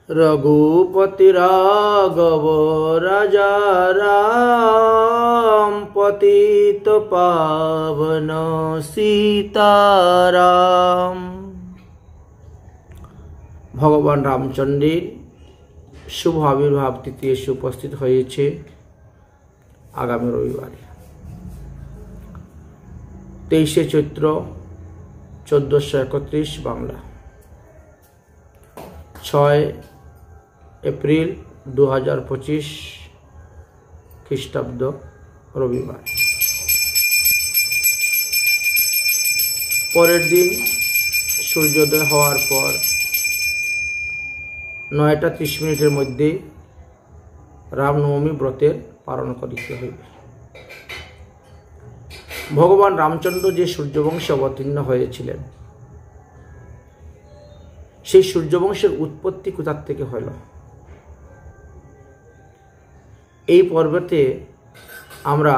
रघुपति राघव राजा राम पतित पावन सीताराम। भगवान रामचंद्रेर शुभ आविर्भाव तिथि एসে उपस्थित হয়েছে आगामी रविवार 23 चैत्र 1431 बांगला 6 एप्रिल 2025 ख्रीष्टाब्द रविवार। परेर दिन सूर्योदय होवार पर 9:30 मध्य रामनवमी व्रतेर पालन करिते हइबे। भगवान रामचंद्र जे सूर्यवंशे अवतीर्ण हयेछिलेन সেই সূর্যবংশের উৎপত্তি কোথা থেকে হলো এই পর্বতে আমরা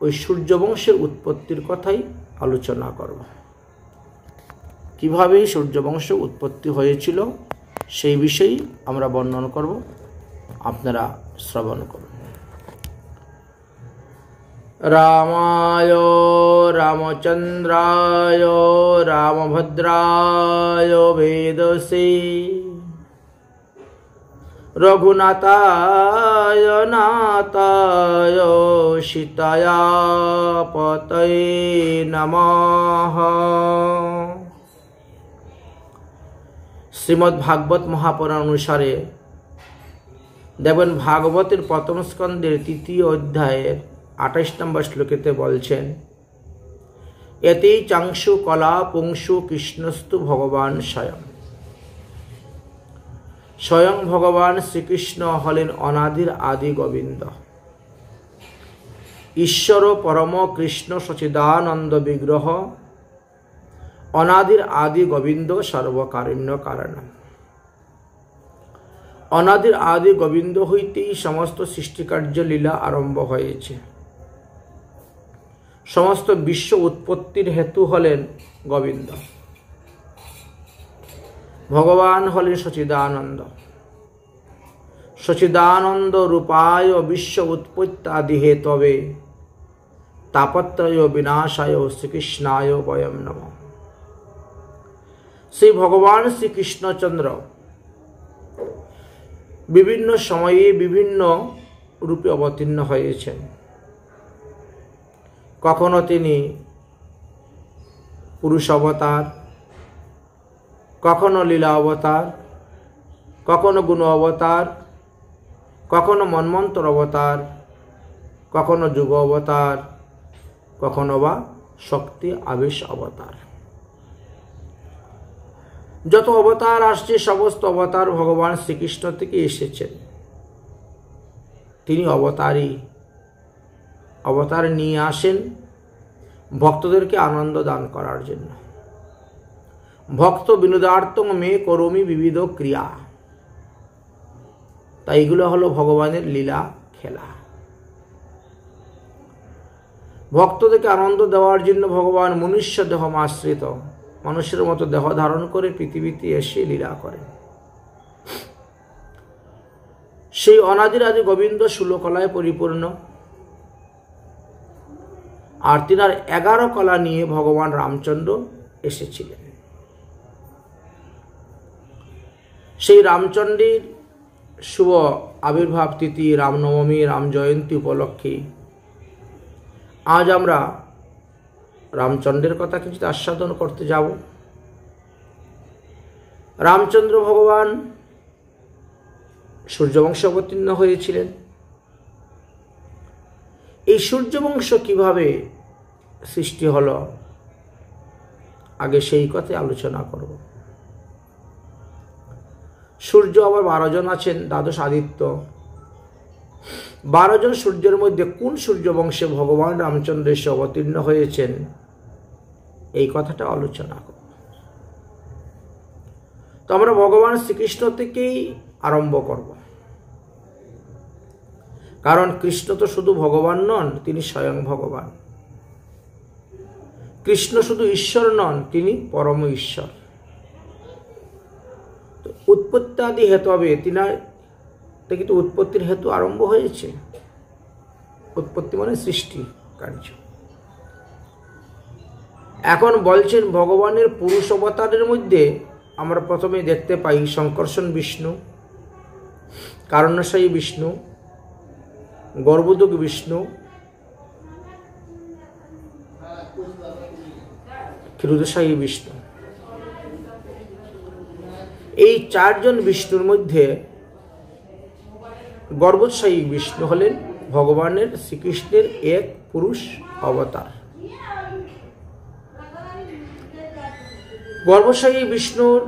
ওই সূর্যবংশের উৎপত্তির কথাই আলোচনা করব। কিভাবে সূর্যবংশ উৎপত্তি হয়েছিল সেই বিষয়ে আমরা বর্ণনা করব, আপনারা শ্রবণ করুন। रामाय रामचंद्राय रामभद्राय वेदसे रघुनाथाय नाथाय सीताया पतये नमः। श्रीमद्भागवत महापुराण अनुसारे देखবেন भागवतेर प्रथम स्कंदेर तृतीय अध्यायेर 28 नम्बर श्लोकेते बोलছেন एते चांशु कला पुंसु कृष्णस्तु भगवान स्वयं। स्वयं भगवान श्रीकृष्ण हलेन अनादिर आदि गोविंद, ईश्वर परम कृष्ण सच्चिदानंद विग्रह, अनादिर आदि गोविंद सर्वकारुण्य कारण। अनादिर आदि गोविंद हইতেই समस्त सृष्टिकार्य लीला आरम्भ হয়েছে। समस्त विश्व उत्पत्तिर हेतु हलेन गोविंद। भगवान हलेन सच्चिदानंद। सच्चिदानंद रूपाय विश्व उत्पत्ति आदि हेतवे तापत्रय विनाशाय श्रीकृष्णाय वयं नमः। श्री भगवान श्री कृष्णचंद्र विभिन्न समये विभिन्न रूपे अवतीर्ण হয়েছেন। कखनो तिनी पुरुष अवतार, कखनो लीला अवतार, कखनो गुण अवतार, कखनो मन्वंतर अवतार, कखनो युग अवतार, कखनो बा शक्ति आवेश अवतार। যত अवतार আসছে সমস্ত अवतार भगवान श्रीकृष्ण থেকে এসেছেন। তিনি अवतार নিয়ে আসেন ভক্তদেরকে আনন্দ দান করার জন্য। ভক্ত বিনোদার্থং মে করোমি বিবিধ ক্রিয়া। তাই এগুলো হলো ভগবানের লীলা খেলা। ভক্তদেরকে আনন্দ দেওয়ার জন্য ভগবান মনুষ্য দেহ আশ্রিত মানুষের মতো দেহ ধারণ করে পৃথিবীতে এসে লীলা করেন। সেই অনাদির আদি গোবিন্দ ষোলকলায় পরিপূর্ণ। আর তিনার 11 কলা নিয়ে ভগবান রামচন্দ্র এসেছিলেন। সেই রামচন্দ্রের শুভ আবির্ভাব তিথি রামনবমী রাম জয়ন্তী উপলক্ষে আজ আমরা রামচন্দ্রের কথা কিছু আস্বাদন করতে যাব। রামচন্দ্র ভগবান সূর্যবংশে অবতীর্ণ হয়েছিলেন। এই সূর্যবংশ কিভাবে সৃষ্টি হলো আগে সেই কথাই আলোচনা করব। সূর্য আবার 12 জন আছেন, দ্বাদশ আদিত্য। 12 জন সূর্যের মধ্যে কোন সূর্যবংশে ভগবান রামচন্দ্র এসে অবতীর্ণ হয়েছেন এই কথাটা আলোচনা করব। তো আমরা ভগবান শ্রীকৃষ্ণ থেকেই আরম্ভ করব, কারণ কৃষ্ণ তো শুধু ভগবান নন, তিনি স্বয়ং ভগবান। কৃষ্ণ শুধু ঈশ্বর নন, তিনি পরম ঈশ্বর। তো উৎপত্তি আদি হেতু হবে, তিনার থেকে তো উৎপত্তির হেতু আরম্ভ হয়েছে। উৎপত্তি মানে সৃষ্টি কার্য। এখন বলছেন ভগবানের পুরুষ অবতারের মধ্যে আমরা প্রথমে দেখতে পাই শঙ্কর্ষণ বিষ্ণু, কারণ্যশায়ী বিষ্ণু, গর্ভোদক বিষ্ণু, ক্ষীরোদশায়ী বিষ্ণু। এই চারজন বিষ্ণুর মধ্যে গর্ভোদশায়ী বিষ্ণু হলেন ভগবানের শ্রীকৃষ্ণের এক পুরুষ অবতার। গর্ভোদশায়ী বিষ্ণুর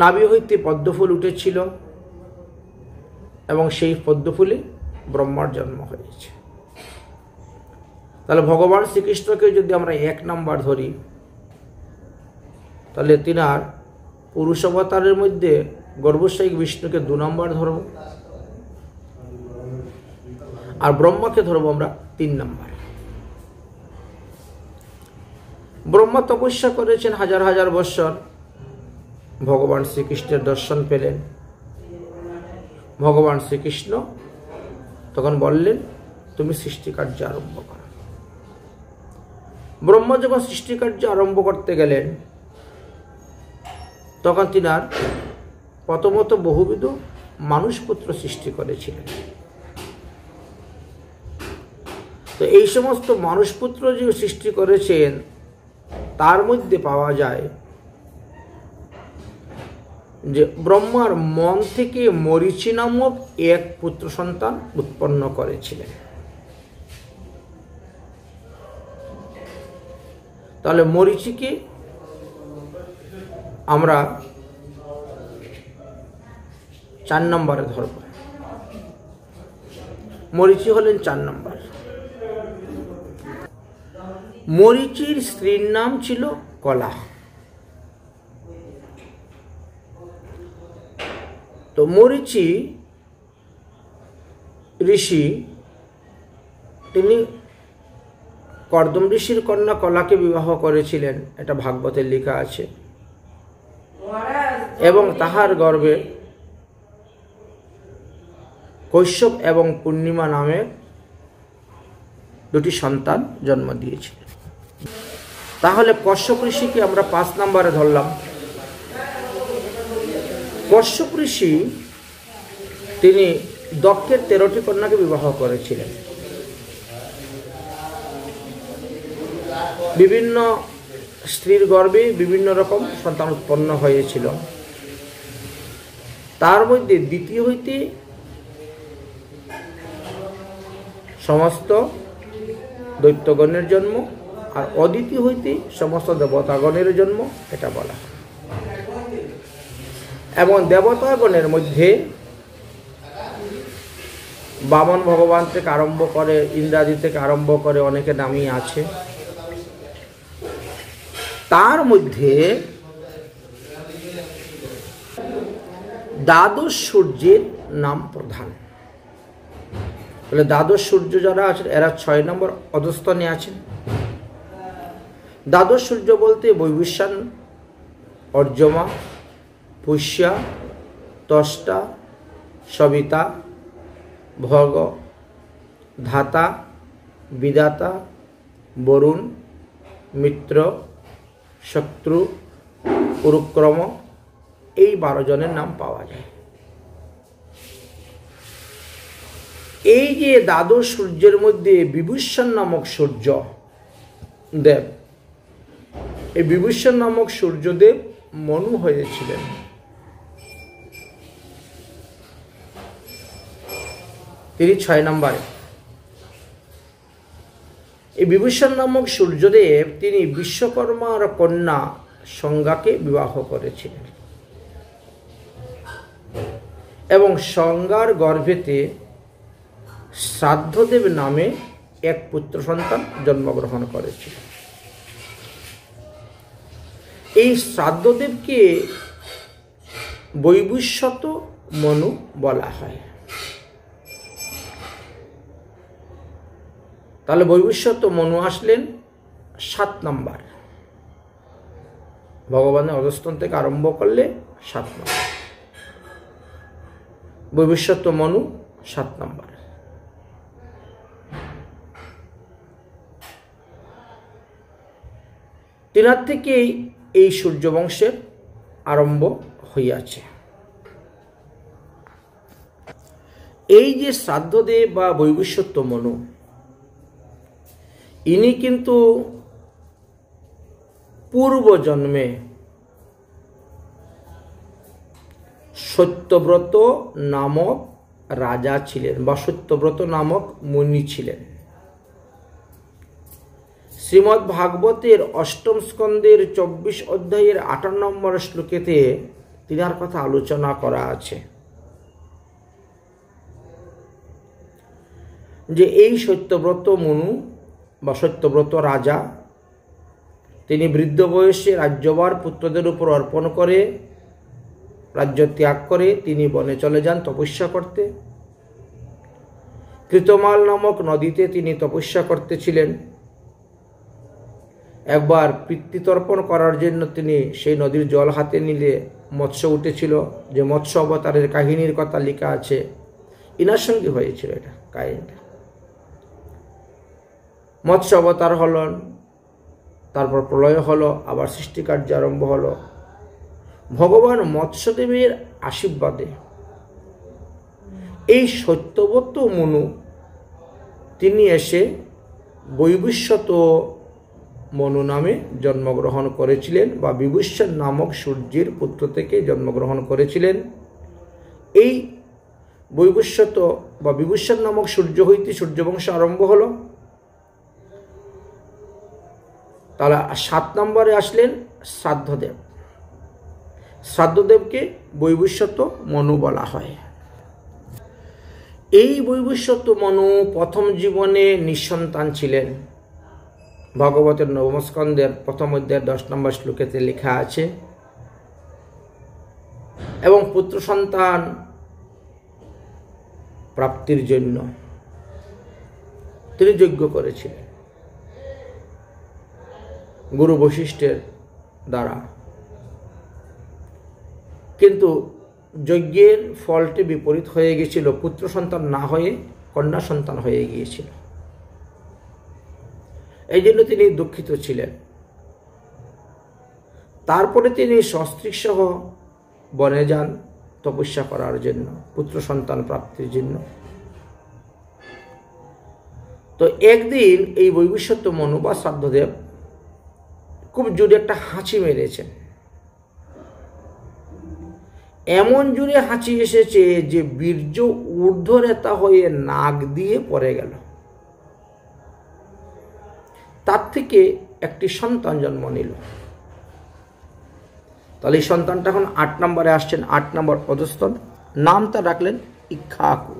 নাভি হইতে পদ্মফুল উঠেছিল এবং সেই পদ্মফুলে ব্রহ্মার জন্ম হয়েছে। তাহলে ভগবান শ্রীকৃষ্ণকে যদি আমরা 1 নম্বর ধরি, তাহলে তিনার পুরুষ অবতারের মধ্যে গর্ভোদশায়ী বিষ্ণুকে 2 নম্বর ধরব, আর ব্রহ্মাকে ধরব আমরা 3 নম্বর। ব্রহ্মা তপস্যা করেছেন হাজার হাজার বৎসর, ভগবান শ্রীকৃষ্ণের দর্শন পেলেন। ভগবান শ্রীকৃষ্ণ তখন বললেন, তুমি সৃষ্টিকার্য আরম্ভ করো। ব্রহ্মা যখন সৃষ্টিকার্য আরম্ভ করতে গেলেন, তখন তিনার প্রথমত বহুবিধ মানুষপুত্র সৃষ্টি করেছিলেন। তো এই সমস্ত মানুষপুত্র যে সৃষ্টি করেছেন, তার মধ্যে পাওয়া যায় যে ব্রহ্মার মন থেকে মরীচি নামক এক পুত্র সন্তান উৎপন্ন করেছিলেন। তাহলে মরীচিকে আমরা 4 নম্বরে ধরব। মরীচি হলেন 4 নম্বর। মরীচির স্ত্রীর নাম ছিল কলা। তো মরীচি ঋষি তিনি কর্দম ঋষির কন্যা কলাকে বিবাহ করেছিলেন, এটা ভাগবতের লেখা আছে। এবং তাহার গর্ভে কৈশ্যপ এবং পূর্ণিমা নামে 2টি সন্তান জন্ম দিয়েছিলেন। তাহলে কশ্যপ ঋষিকে আমরা 5 নম্বরে ধরলাম। কশ্যপ ঋষি তিনি দক্ষের 13টি কন্যাকে বিবাহ করেছিলেন। বিভিন্ন স্ত্রীর গর্ভে বিভিন্ন রকম সন্তান উৎপন্ন হয়েছিল। তার মধ্যে দ্বিতীয় হইতে সমস্ত দৈত্যগণের জন্ম, আর অদ্বিতীয় হইতে সমস্ত দেবতাগণের জন্ম, এটা বলা হয়। এবং দেবতাগণের মধ্যে বামন ভগবান থেকে আরম্ভ করে, ইন্দ্রাদি থেকে আরম্ভ করে অনেকে নামই আছে। তার মধ্যে দ্বাদশ সূর্যের নাম প্রধান। তাহলে দ্বাদশ সূর্য যারা আছেন, এরা 6 নম্বর অধস্থানে আছেন। দ্বাদশ সূর্য বলতে বৈবস্বান, অর্যমা, পুষ্যা, ত্বষ্টা, সবিতা, ভগ, ধাতা, বিধাতা, বরুণ, মিত্র, শত্রু, উরুক্রম, এই 12 জনের নাম পাওয়া যায়। এই যে দ্বাদশ সূর্যের মধ্যে বিভূষণ নামক সূর্য দেব, এই বিভূষণ নামক সূর্যদেব মনু হয়েছিলেন। তিনি 6 নম্বরে। এই বিভূষণ নামক সূর্যদেব তিনি বিশ্বকর্মার কন্যা সংজ্ঞাকে বিবাহ করেছিলেন এবং সংজ্ঞার গর্ভেতে শ্রাদ্ধদেব নামে এক পুত্র সন্তান জন্মগ্রহণ করেছিল। এই শ্রাদ্ধদেবকে বৈবস্বত মনু বলা হয়। তাহলে বৈবস্বত মনু আসলেন 7 নম্বর। ভগবানের অধস্তন থেকে আরম্ভ করলে 7 নম্বর। বৈবস্বত মনু 7 নম্বর। তিনার থেকেই এই সূর্যবংশের আরম্ভ হইয়াছে। এই যে শ্রাদ্ধদেব বা বৈবস্বত মনু, ইনি কিন্তু পূর্বজন্মে সত্যব্রত নামক রাজা ছিলেন বা সত্যব্রত নামক মুনি ছিলেন। শ্রীমদ্ ভাগবতের 8ম স্কন্ধের 24 অধ্যায়ের 18 নম্বর শ্লোকেতে তিনার কথা আলোচনা করা আছে যে এই সত্যব্রত মনু বা সত্যব্রত রাজা, তিনি বৃদ্ধ বয়সে রাজ্যভার পুত্রদের উপর অর্পণ করে রাজ্য ত্যাগ করে তিনি বনে চলে যান তপস্যা করতে। কৃতমাল নামক নদীতে তিনি তপস্যা করতেছিলেন। একবার পিতৃতর্পণ করার জন্য তিনি সেই নদীর জল হাতে নিলে মৎস্য উঠেছিল, যে মৎস্য অবতারের কাহিনীর কথা লেখা আছে, ইনার সঙ্গে হয়েছিল এটা কাহিনীটা। মৎস্য অবতার হলেন, তারপর প্রলয় হলো, আবার সৃষ্টিকার্য আরম্ভ হলো। ভগবান মৎস্যদেবের আশীর্বাদে এই সত্যব্রত মনু তিনি এসে বৈবস্বত মনু নামে জন্মগ্রহণ করেছিলেন বা বিভূষণ নামক সূর্যের পুত্র থেকে জন্মগ্রহণ করেছিলেন। এই বৈবস্বত বা বিভূষণ নামক সূর্য হইতে সূর্যবংশ আরম্ভ হলো। তাহলে 7 নম্বরে আসলেন শ্রাদ্ধদেব। শ্রাদ্ধদেবকে বৈবস্বত মনু বলা হয়। এই বৈবস্বত মনু প্রথম জীবনে নিঃসন্তান ছিলেন। ভাগবতের 9ম স্কন্ধের 1ম অধ্যায়ের 10 নম্বর শ্লোকেতে লেখা আছে, এবং পুত্র সন্তান প্রাপ্তির জন্য তিনি যজ্ঞ করেছিলেন গুরু বশিষ্ঠের দ্বারা, কিন্তু যজ্ঞের ফলটি বিপরীত হয়ে গিয়েছিল। পুত্র সন্তান না হয়ে কন্যা সন্তান হয়ে গিয়েছিল। এই জন্য তিনি দুঃখিত ছিলেন। তারপরে তিনি সস্ত্রী সহ বনে যান তপস্যা করার জন্য, পুত্র সন্তান প্রাপ্তির জন্য। তো একদিন এই বৈবস্বত মনু বা শ্রাদ্ধদেব খুব জোরে একটা হাঁচি মেরেছেন। এমন জোরে হাঁচি এসেছে যে বীর্য ঊর্ধ্বরেতা হয়ে নাক দিয়ে পড়ে গেল। তার থেকে একটি সন্তান জন্ম নিল। তাহলে এই সন্তানটা এখন 8 নম্বরে আসছেন। 8 নম্বর অধস্তন, নামটা রাখলেন ইক্ষ্বাকু।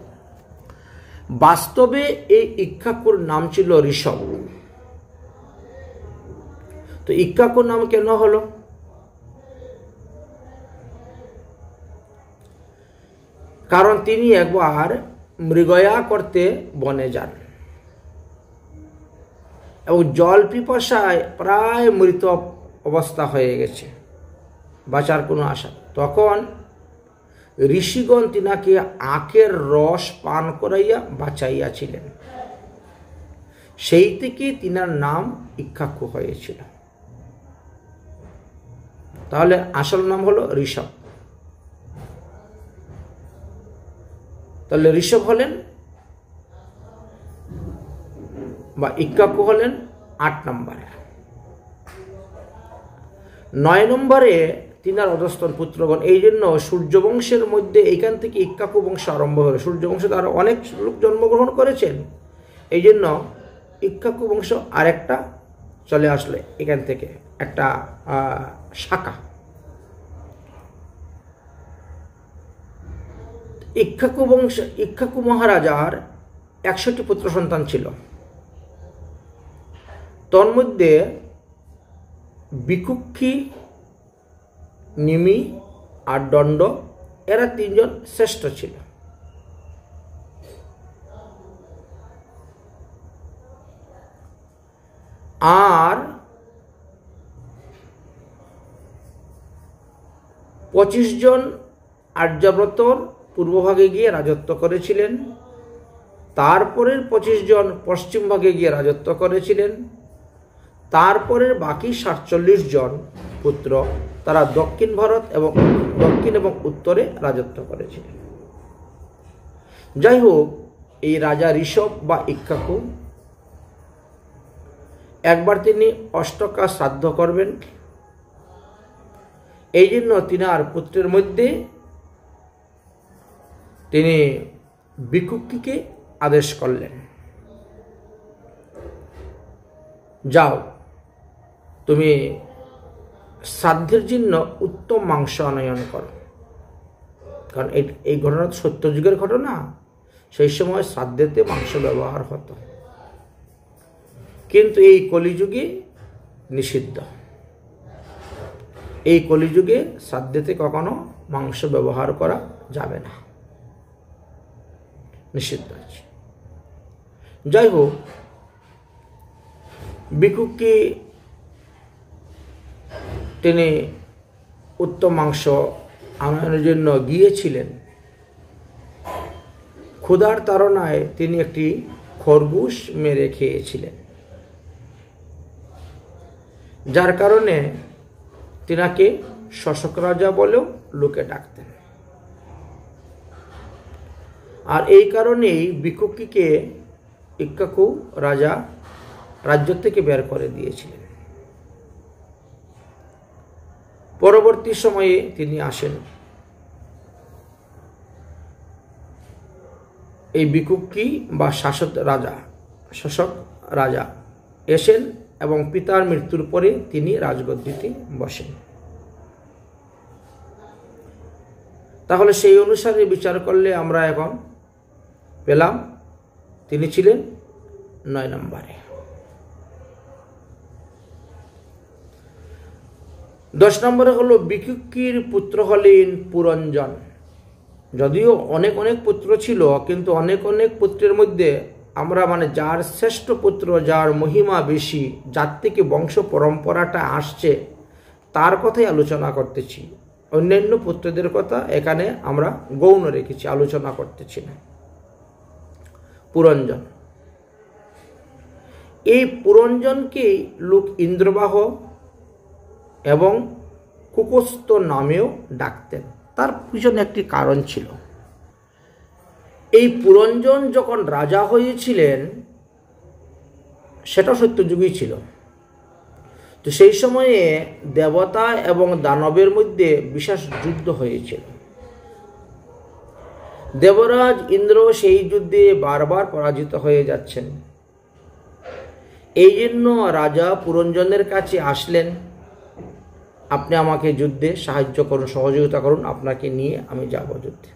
বাস্তবে এই ইক্ষ্বাকুর নাম ছিল ঋষভ। তো ইক্ষ্বাকুর নাম কেন হলো? কারণ তিনি একবার মৃগয়া করতে বনে যান এবং জল পিপাসায় প্রায় মৃত অবস্থা হয়ে গেছে, বাঁচার কোনো আশা। তখন ঋষিগণ তিনাকে আখের রস পান করাইয়া বাঁচাইয়াছিলেন। সেই থেকে তিনার নাম ইক্ষ্বাকু হয়েছিল। তাহলে আসল নাম হলো ঋষভ। তাহলে ঋষভ হলেন বা ইক্ষ্বাকু হলেন 8 নম্বরে। 9 নম্বরে তিনার অধস্তন পুত্রগণ। এই জন্য সূর্যবংশের মধ্যে এইখান থেকে ইক্ষ্বাকু বংশ আরম্ভ হলো। সূর্যবংশে তো আরো অনেক লোক জন্মগ্রহণ করেছেন, এই জন্য ইক্ষ্বাকু বংশ আরেকটা চলে আসলে এখান থেকে একটা শাখা। ইক্ষ্বাকু বংশ, ইক্ষ্বাকু মহারাজার 61 পুত্র সন্তান ছিল। তন্মধ্যে বিকুক্ষী, নিমি আর দণ্ড, এরা 3 জন শ্রেষ্ঠ ছিল। আর 25 জন আর্যাব্রতর পূর্বভাগে গিয়ে রাজত্ব করেছিলেন, তারপরের 25 জন পশ্চিম ভাগে গিয়ে রাজত্ব করেছিলেন, তারপরের বাকি 47 জন পুত্র তারা দক্ষিণ ভারত এবং দক্ষিণ এবং উত্তরে রাজত্ব করেছিলেন। যাই হোক, এই রাজা ঋষভ বা ইক্ষ্বাকু একবার তিনি অষ্টকা শ্রাদ্ধ করবেন। এই জন্য তিনার পুত্রের মধ্যে তিনি বিকুক্ষীকে আদেশ করলেন, যাও তুমি শ্রাদ্ধের জন্য উত্তম মাংস আনয়ন করো। কারণ এই ঘটনা সত্যযুগের ঘটনা, সেই সময় শ্রাদ্ধেতে মাংস ব্যবহার হতো, কিন্তু এই কলিযুগে নিষিদ্ধ। এই কলিযুগে শ্রাদ্ধেতে কখনো মাংস ব্যবহার করা যাবে না, নিষিদ্ধ আছে। যাই হোক, বিকুক্ষী তিনি উত্তম মাংস আনয়নের জন্য গিয়েছিলেন। ক্ষুধার তাড়নায় তিনি একটি খরগোশ মেরে খেয়েছিলেন, যার কারণে তিনাকে শশক রাজা বলেও লোকে ডাকতেন। আর এই কারণেই বিকুক্ষীকে ইক্ষ্বাকু রাজা রাজ্য থেকে বের করে দিয়েছিলেন। পরবর্তী সময়ে তিনি আসেন। এই বিকুক্ষী বা শাসক রাজা এসেন এবং পিতার মৃত্যুর পরে তিনি রাজগদ্দিতে বসেন। তাহলে সেই অনুসারে বিচার করলে আমরা এখন পেলাম তিনি ছিলেন 9 নম্বরে। 10 নম্বরে হলো বিকুক্ষীর পুত্র হলেন পুরঞ্জন। যদিও অনেক অনেক পুত্র ছিল, কিন্তু অনেক অনেক পুত্রের মধ্যে আমরা যার শ্রেষ্ঠ পুত্র, যার মহিমা বেশি, যার থেকে বংশ পরম্পরাটা আসছে, তার কথাই আলোচনা করতেছি। অন্যান্য পুত্রদের কথা এখানে আমরা গৌণ রেখেছি, আলোচনা করতেছি না। পুরঞ্জন, এই পুরঞ্জনকে লোক ইন্দ্রবাহ এবং কুকস্থ নামেও ডাকতেন। তার পিছনে একটি কারণ ছিল। এই পুরঞ্জন যখন রাজা হয়েছিলেন সেটা সত্যযুগই ছিল। তো সেই সময়ে দেবতা এবং দানবের মধ্যে বিশেষ যুদ্ধ হয়েছিল। দেবরাজ ইন্দ্র সেই যুদ্ধে বারবার পরাজিত হয়ে যাচ্ছেন। এই জন্য রাজা পুরঞ্জনের কাছে আসলেন, আপনি আমাকে যুদ্ধে সাহায্য করুন, সহযোগিতা করুন, আপনাকে নিয়ে আমি যাব যুদ্ধে।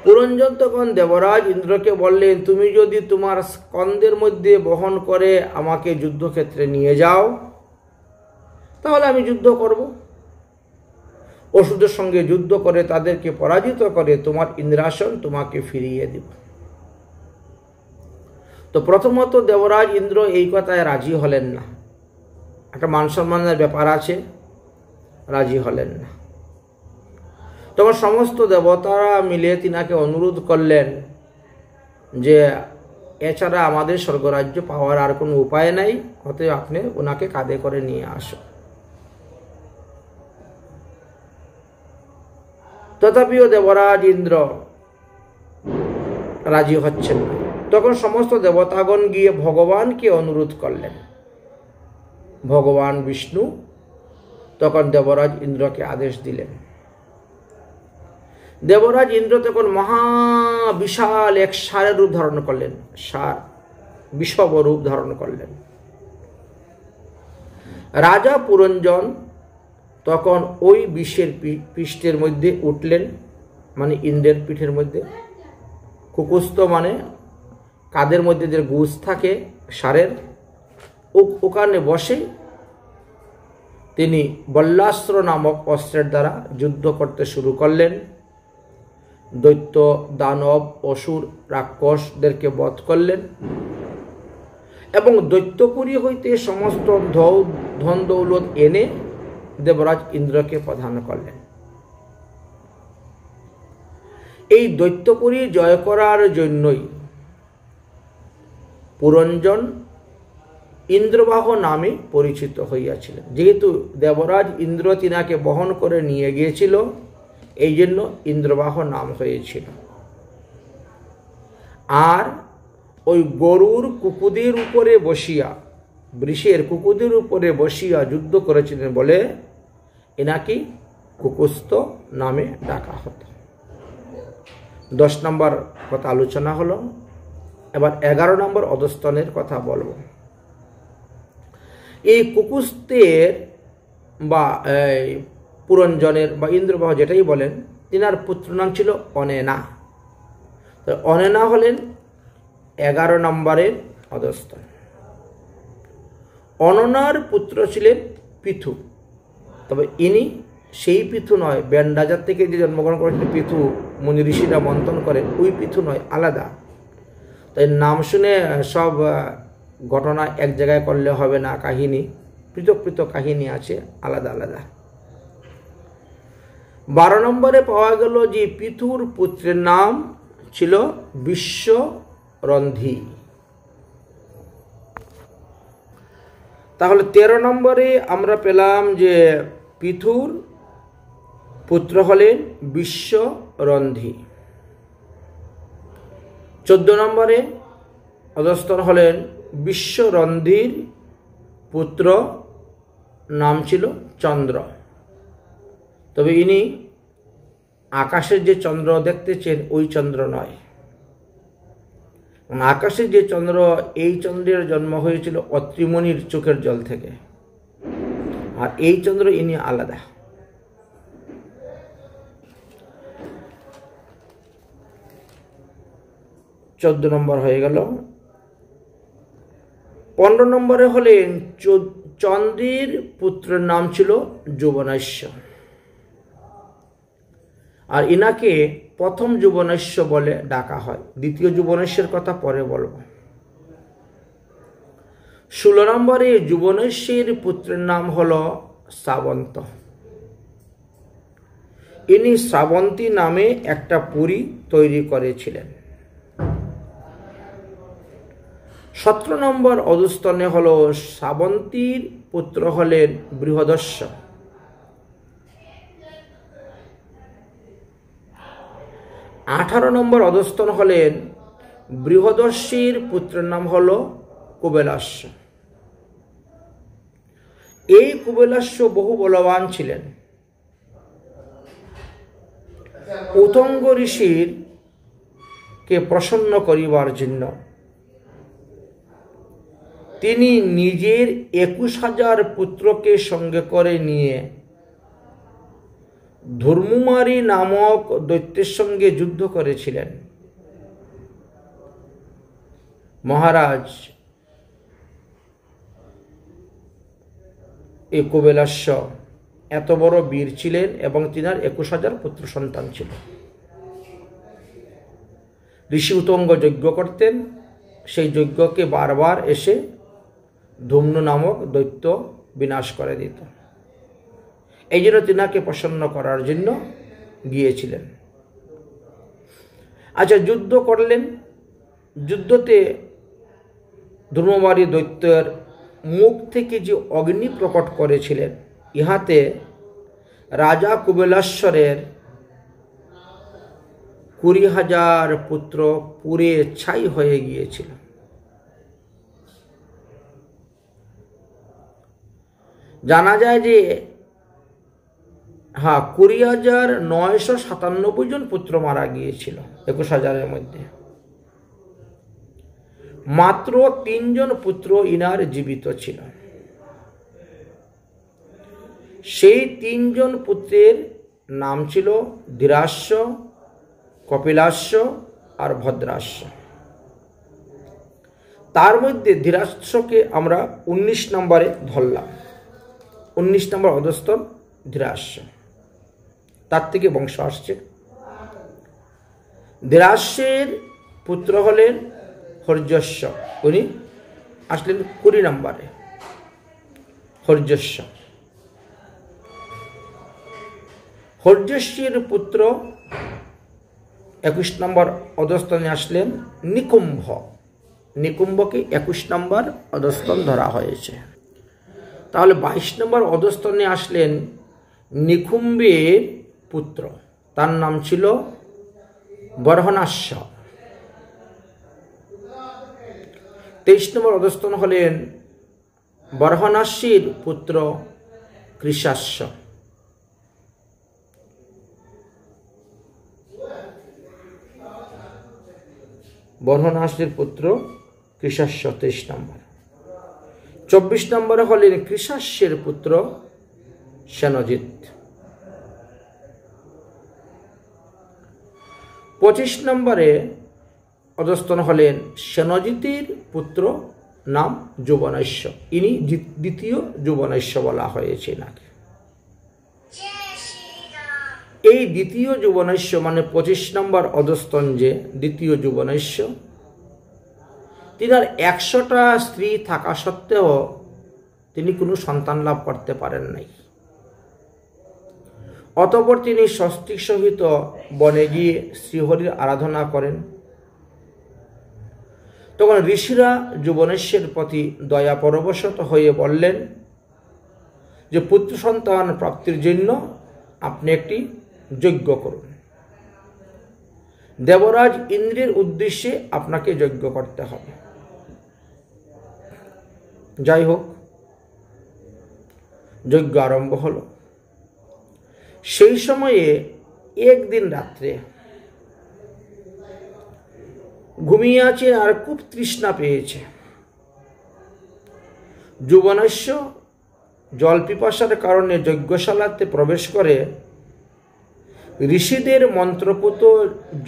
পুরঞ্জন তখন দেবরাজ ইন্দ্রকে বললেন, তুমি যদি তোমার স্কন্দের মধ্যে বহন করে আমাকে যুদ্ধক্ষেত্রে নিয়ে যাও, তাহলে আমি যুদ্ধ করব। অসুরদের সঙ্গে যুদ্ধ করে তাদেরকে পরাজিত করে তোমার ইন্দ্রাসন তোমাকে ফিরিয়ে দিব। তো প্রথমত দেবরাজ ইন্দ্র এই কথায় রাজি হলেন না, একটা মান সম্মানের ব্যাপার আছে, রাজি হলেন না। তখন সমস্ত দেবতারা মিলে তিনাকে অনুরোধ করলেন যে এছাড়া আমাদের স্বর্গরাজ্য পাওয়ার আর কোনো উপায় নাই, অতএব আপনি ওনাকে কাঁধে করে নিয়ে আসুন। তথাপিও দেবরাজ ইন্দ্র রাজি হচ্ছেন না। তখন সমস্ত দেবতাগণ গিয়ে ভগবানকে অনুরোধ করলেন। ভগবান বিষ্ণু তখন দেবরাজ ইন্দ্রকে আদেশ দিলেন। দেবরাজ ইন্দ্র তখন মহা বিশাল এক ষাঁড়ের রূপ ধারণ করলেন, ষাঁড় বিষম রূপ ধারণ করলেন। রাজা পুরঞ্জন তখন ওই বিষের পৃষ্ঠের মধ্যে উঠলেন, ইন্দ্রের পিঠের মধ্যে। কুকুস্থ কাদের মধ্যে যে গুজ থাকে ষাঁড়ের, ওখানে বসে তিনি বল্লাস্ত্র নামক অস্ত্রের দ্বারা যুদ্ধ করতে শুরু করলেন। দৈত্য, দানব, অসুর, রাক্ষসদেরকে বধ করলেন এবং দৈত্যপুরী হইতে সমস্ত ধন দৌলত এনে দেবরাজ ইন্দ্রকে প্রদান করলেন। এই দৈত্যপুরী জয় করার জন্যই পুরঞ্জন ইন্দ্রবাহ নামে পরিচিত হইয়াছিলেন। যেহেতু দেবরাজ ইন্দ্র তিনাকে বহন করে নিয়ে গিয়েছিল, এই জন্য ইন্দ্রবাহ নাম হয়েছিল। আর ওই গরুর কুকুদের উপরে বসিয়া, বৃষের কুকুদের উপরে বসিয়া যুদ্ধ করেছিলেন বলে এনাকে কুকুস্থ নামে ডাকা হতো। 10 নম্বর কথা আলোচনা হলো। এবার 11 নম্বর অধস্তনের কথা বলবো। এই কুকুস্থের বা পুরঞ্জনের বা ইন্দ্রবাহ যেটাই বলেন, তিনার পুত্র নাম ছিল অনেনা। তো অনেনা হলেন 11 নম্বরের অধস্তন। অননার পুত্র ছিলেন পৃথু, তবে ইনি সেই পৃথু নয়, ব্যান্ডাজার থেকে যে জন্মগ্রহণ করেছিলেন পৃথু, মুনি ঋষিরা মন্থন করেন, ওই পৃথু নয়, আলাদা। তাই নাম শুনে সব ঘটনা এক জায়গায় করলে হবে না, কাহিনী পৃথক পৃথক কাহিনী আছে, আলাদা আলাদা। 12 নম্বরে পাওয়া গেল যে পৃথুর পুত্রের নাম ছিল বিশ্বরন্ধি। তাহলে 13 নম্বরে আমরা পেলাম যে পৃথুর পুত্র হলেন বিশ্বরন্ধি। 14 নম্বরে অধস্তন হলেন বিশ্বরন্ধির পুত্র নাম ছিল চন্দ্র। তবে ইনি আকাশের যে চন্দ্র দেখতেছেন ওই চন্দ্র নয়। আকাশের যে চন্দ্র, এই চন্দ্রের জন্ম হয়েছিল অত্রিমণির চোখের জল থেকে, আর এই চন্দ্র ইনি আলাদা। চোদ্দ নম্বর হয়ে গেল। 15 নম্বরে হলেন চন্দ্রের পুত্রের নাম ছিল যুবনাস্য, আর ইনাকে প্রথম যুবনাস্য বলে ডাকা হয়। দ্বিতীয় যুবনাস্যের কথা পরে বলবো। 16 নম্বরে যুবনাস্যের পুত্রের নাম হলো শ্রাবন্ত। ইনি শ্রাবন্তী নামে একটা পুরী তৈরি করেছিলেন। 17 নম্বর অধস্তনে হলো শ্রাবন্তীর পুত্র হলেন বৃহদস্য। 18 নম্বর অধস্তন হলেন বৃহদস্যের পুত্রের নাম হলো কুবেলাস্য। এই কুবেলাস্য বহু বলবান ছিলেন। উতঙ্গ ঋষির কে প্রসন্ন করিবার জন্য তিনি নিজের 21,000 পুত্রকে সঙ্গে করে নিয়ে ধর্মুমারী নামক দৈত্যের সঙ্গে যুদ্ধ করেছিলেন। মহারাজ এই কুবেলাস্য এত বড় বীর ছিলেন এবং তিনার 21,000 পুত্র সন্তান ছিল। ঋষি উতঙ্গ যজ্ঞ করতেন, সেই যজ্ঞকে বারবার এসে ধূম্ন নামক দৈত্য বিনাশ করে দিত। এই জন্য তিনাকে প্রসন্ন করার জন্য গিয়েছিলেন। আচ্ছা, যুদ্ধ করলেন। যুদ্ধতে ধর্মমারী দৈত্যের মুখ থেকে যে অগ্নি প্রকট করেছিলেন, ইহাতে রাজা কুবেলাশ্বরের 20,000 পুত্র পুড়ে ছাই হয়ে গিয়েছিল। জানা যায় যে 20,997 জন পুত্র মারা গিয়েছিল 21,000-এর মধ্যে। মাত্র 3 জন পুত্র ইনার জীবিত ছিল। সেই 3 জন পুত্রের নাম ছিল ধীরাস্য, কপিলাস্য আর ভদ্রাস্য। তার মধ্যে ধীরাস্যকে আমরা 19 নম্বরে ধরলাম। 19 নম্বর অধস্তন ধীরাস্য, তার থেকে বংশ আসছে। ধীরাস্যের পুত্র হলেন হর্যস্য, উনি আসলেন 20 নম্বরে। হর্যস্য, হর্যস্যের পুত্র 21 নম্বর অধস্থানে আসলেন নিকুম্ভ। নিকুম্ভকে 21 নম্বর অধস্থান ধরা হয়েছে। তাহলে 22 নম্বর অধস্থানে আসলেন নিকুম্ভের পুত্র, তার নাম ছিল বরহনাস্য। 23 নম্বর অধস্থান হলেন বরহনাস্যের পুত্র কৃশাস্য। বরহনাস্যের পুত্র কৃশাস্য 23 নম্বর। 24 নম্বরে হলেন কৃশাস্যের পুত্র সেনজিৎ। 25 নম্বরে অধস্থান হলেন সেনজিতের পুত্র, নাম যুবনাস্য। ইনি দ্বিতীয় যুবনাস্য বলা হয়েছে নাকি। এই দ্বিতীয় যুবনাস্য মানে 25 নম্বর অধস্থান যে দ্বিতীয় যুবনাস্য, তিনার 100টা স্ত্রী থাকা সত্ত্বেও তিনি কোনো সন্তান লাভ করতে পারেন নাই। অতঃপর তিনি স্বস্তিক সহিত বনে গিয়ে শ্রীহরির আরাধনা করেন। তখন ঋষিরা যুবনেশ্বর প্রতি দয়া পরবশত হয়ে বললেন যে পুত্র সন্তান প্রাপ্তির জন্য আপনি একটি যজ্ঞ করুন। দেবরাজ ইন্দ্রের উদ্দেশ্যে আপনাকে যজ্ঞ করতে হবে। যাই হোক, যজ্ঞ আরম্ভ হলো। সেই সময়ে একদিন রাত্রে ঘুমিয়ে আছেন আর খুব তৃষ্ণা পেয়েছে। যুবনাস্য জল পিপাসার কারণে যজ্ঞশালাতে প্রবেশ করে ঋষিদের মন্ত্রপুত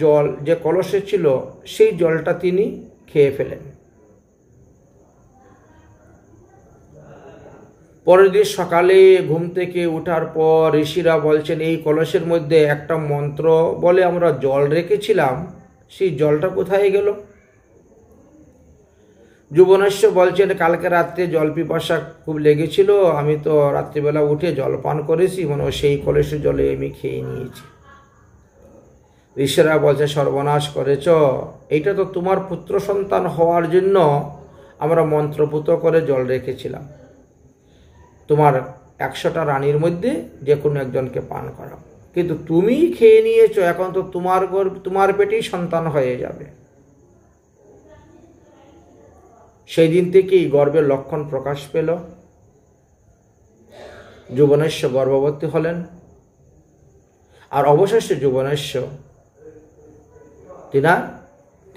জল যে কলসে ছিল সেই জলটা তিনি খেয়ে ফেলেন। পরের দিন সকালে ঘুম থেকে ওঠার পর ঋষিরা বলছেন এই কলসের মধ্যে একটা মন্ত্র বলে আমরা জল রেখেছিলাম, সেই জলটা কোথায় গেল? যুবনাস্য বলছেন কালকে রাত্রে জল পিপাসা খুব লেগেছিল, আমি তো রাত্রিবেলা উঠে জল পান করেছি, মনে সেই কলসের জলে আমি খেয়ে নিয়েছি। ঋষিরা বলছে সর্বনাশ করেছ, এইটা তো তোমার পুত্র সন্তান হওয়ার জন্য আমরা মন্ত্রপুত করে জল রেখেছিলাম, তোমার 100টা রানীর মধ্যে যে কোনো একজনকে পান করাও, কিন্তু তুমি খেয়ে নিয়েছো, এখন তো তোমার পেটেই সন্তান হয়ে যাবে। সেই দিন থেকেই গর্ভের লক্ষণ প্রকাশ পেল। যুবনাস্য গর্ভবতী হলেন আর অবশেষে যুবনাস্য তিনার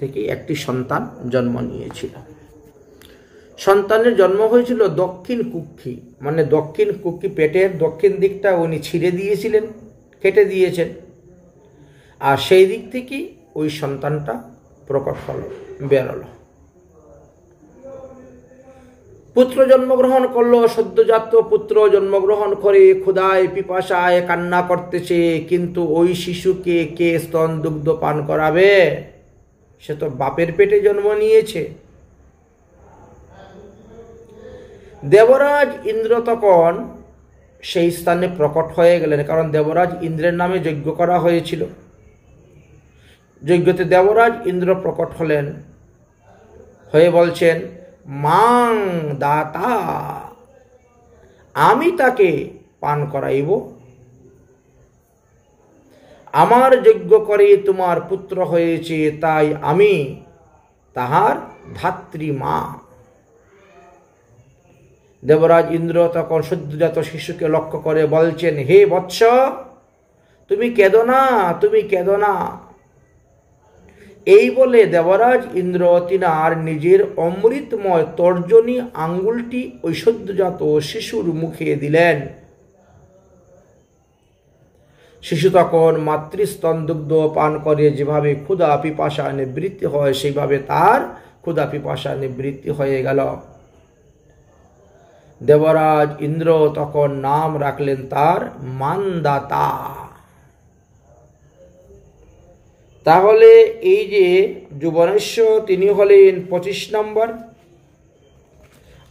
থেকে একটি সন্তান জন্ম নিয়েছিল। সন্তানের জন্ম হয়েছিল দক্ষিণ কুক্ষি, মানে দক্ষিণ কুক্ষি, পেটের দক্ষিণ দিকটা উনি ছিঁড়ে দিয়েছিলেন, কেটে দিয়েছেন, আর সেই দিক থেকেই ওই সন্তানটা প্রকট হলো, বেরোলো। পুত্র জন্মগ্রহণ করলো। সদ্যজাত পুত্র জন্মগ্রহণ করে ক্ষুধায় পিপাসায় কান্না করতেছে, কিন্তু ওই শিশুকে কে স্তন দুগ্ধ পান করাবে? সে তো বাপের পেটে জন্ম নিয়েছে। দেবরাজ ইন্দ্র তখন সেই স্থানে প্রকট হয়ে গেলেন, কারণ দেবরাজ ইন্দ্রের নামে যজ্ঞ করা হয়েছিল। যজ্ঞতে দেবরাজ ইন্দ্র প্রকট হলেন, হয়ে বলছেন মাং দাতা, আমি তাকে পান করাইব, আমার যজ্ঞ করে তোমার পুত্র হয়েছে, তাই আমি তাহার ধাত্রী মা। দেবরাজ ইন্দ্র তখন সদ্যজাত শিশুকে লক্ষ্য করে বলছেন হে বৎস, তুমি কেঁদো না, তুমি কেঁদো না। এই বলে দেবরাজ ইন্দ্র তিনার নিজের অমৃতময় তর্জনী আঙ্গুলটি ওই সদ্যজাত শিশুর মুখে দিলেন। শিশু তখন মাতৃস্তন দুগ্ধ পান করে যেভাবে ক্ষুধা পিপাসা নিবৃত্তি হয়, সেইভাবে তার ক্ষুধা পিপাসা নিবৃত্তি হয়ে গেল। দেবরাজ ইন্দ্র তখন নাম রাখলেন তার মানদাতা। তাহলে এই যে যুবনেশ্য তিনি হলেন 25 নম্বর,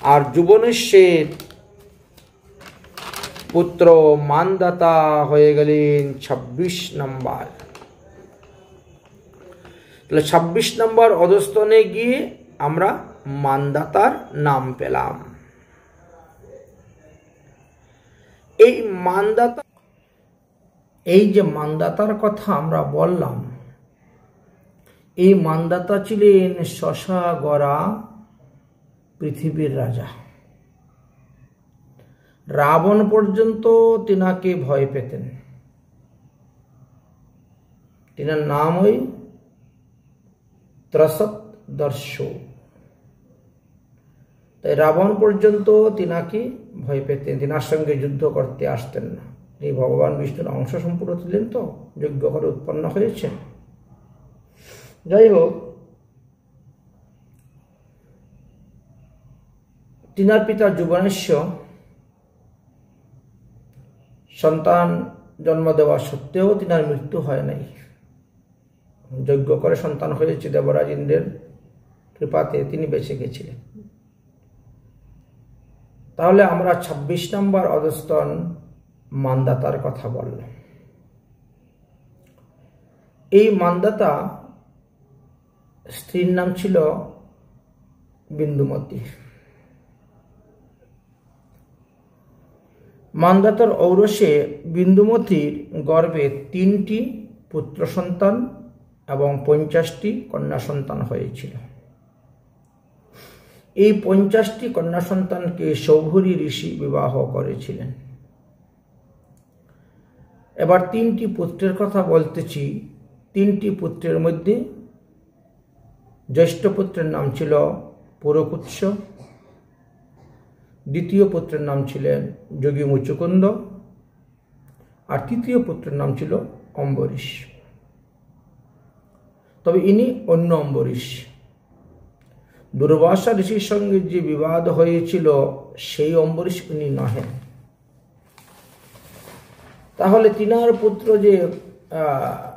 আর যুবনেশ্বর পুত্র মানদাতা হয়ে গেলেন 26 নম্বর। তাহলে 26 নম্বর অধস্তনে গিয়ে আমরা মানদাতার নাম পেলাম। এই যে মানদাতার কথা আমরা বললাম, এই মানদাতা ছিলেন শশা গড়া পৃথিবীর রাজা। রাবণ পর্যন্ত তিনাকে ভয় পেতেন। তিনার নাম ওই ত্রসদর্শ। তাই রাবণ পর্যন্ত তিনাকে ভয় পেতেন, তিনার সঙ্গে যুদ্ধ করতে আসতেন না। এই ভগবান বিষ্ণুর অংশ সম্পূর্ণ ছিলেন, তো যজ্ঞ করে উৎপন্ন হয়েছেন। যাই হোক, তিনার পিতা যুবনেশ্ব সন্তান জন্ম দেওয়া সত্ত্বেও তিনার মৃত্যু হয় নাই। যজ্ঞ করে সন্তান হয়েছে, দেবরাজ ইন্দ্রের কৃপাতে তিনি বেঁচে গেছিলেন। তাহলে আমরা 26 নম্বর অধস্তন মানদাতার কথা বললাম। এই মানদাতা স্ত্রীর নাম ছিল বিন্দুমতী। মানদাতার ঔরসে বিন্দুমতীর গর্ভে 3টি পুত্র সন্তান এবং 50টি কন্যা সন্তান হয়েছিল। এই 50টি কন্যা সন্তানকে সৌভরী ঋষি বিবাহ করেছিলেন। এবার 3টি পুত্রের কথা বলতেছি। 3টি পুত্রের মধ্যে জ্যেষ্ঠ পুত্রের নাম ছিল পুরকুৎস, দ্বিতীয় পুত্রের নাম ছিলেন যোগী মুচুকুন্দ, আর তৃতীয় পুত্রের নাম ছিল অম্বরীশ। তবে ইনি অন্য অম্বরীশ। দুর্বাসা ঋষির সঙ্গে যে বিবাদ হয়েছিল সেই অম্বরীশ ইনি নহেন। তাহলে তিনার পুত্র যে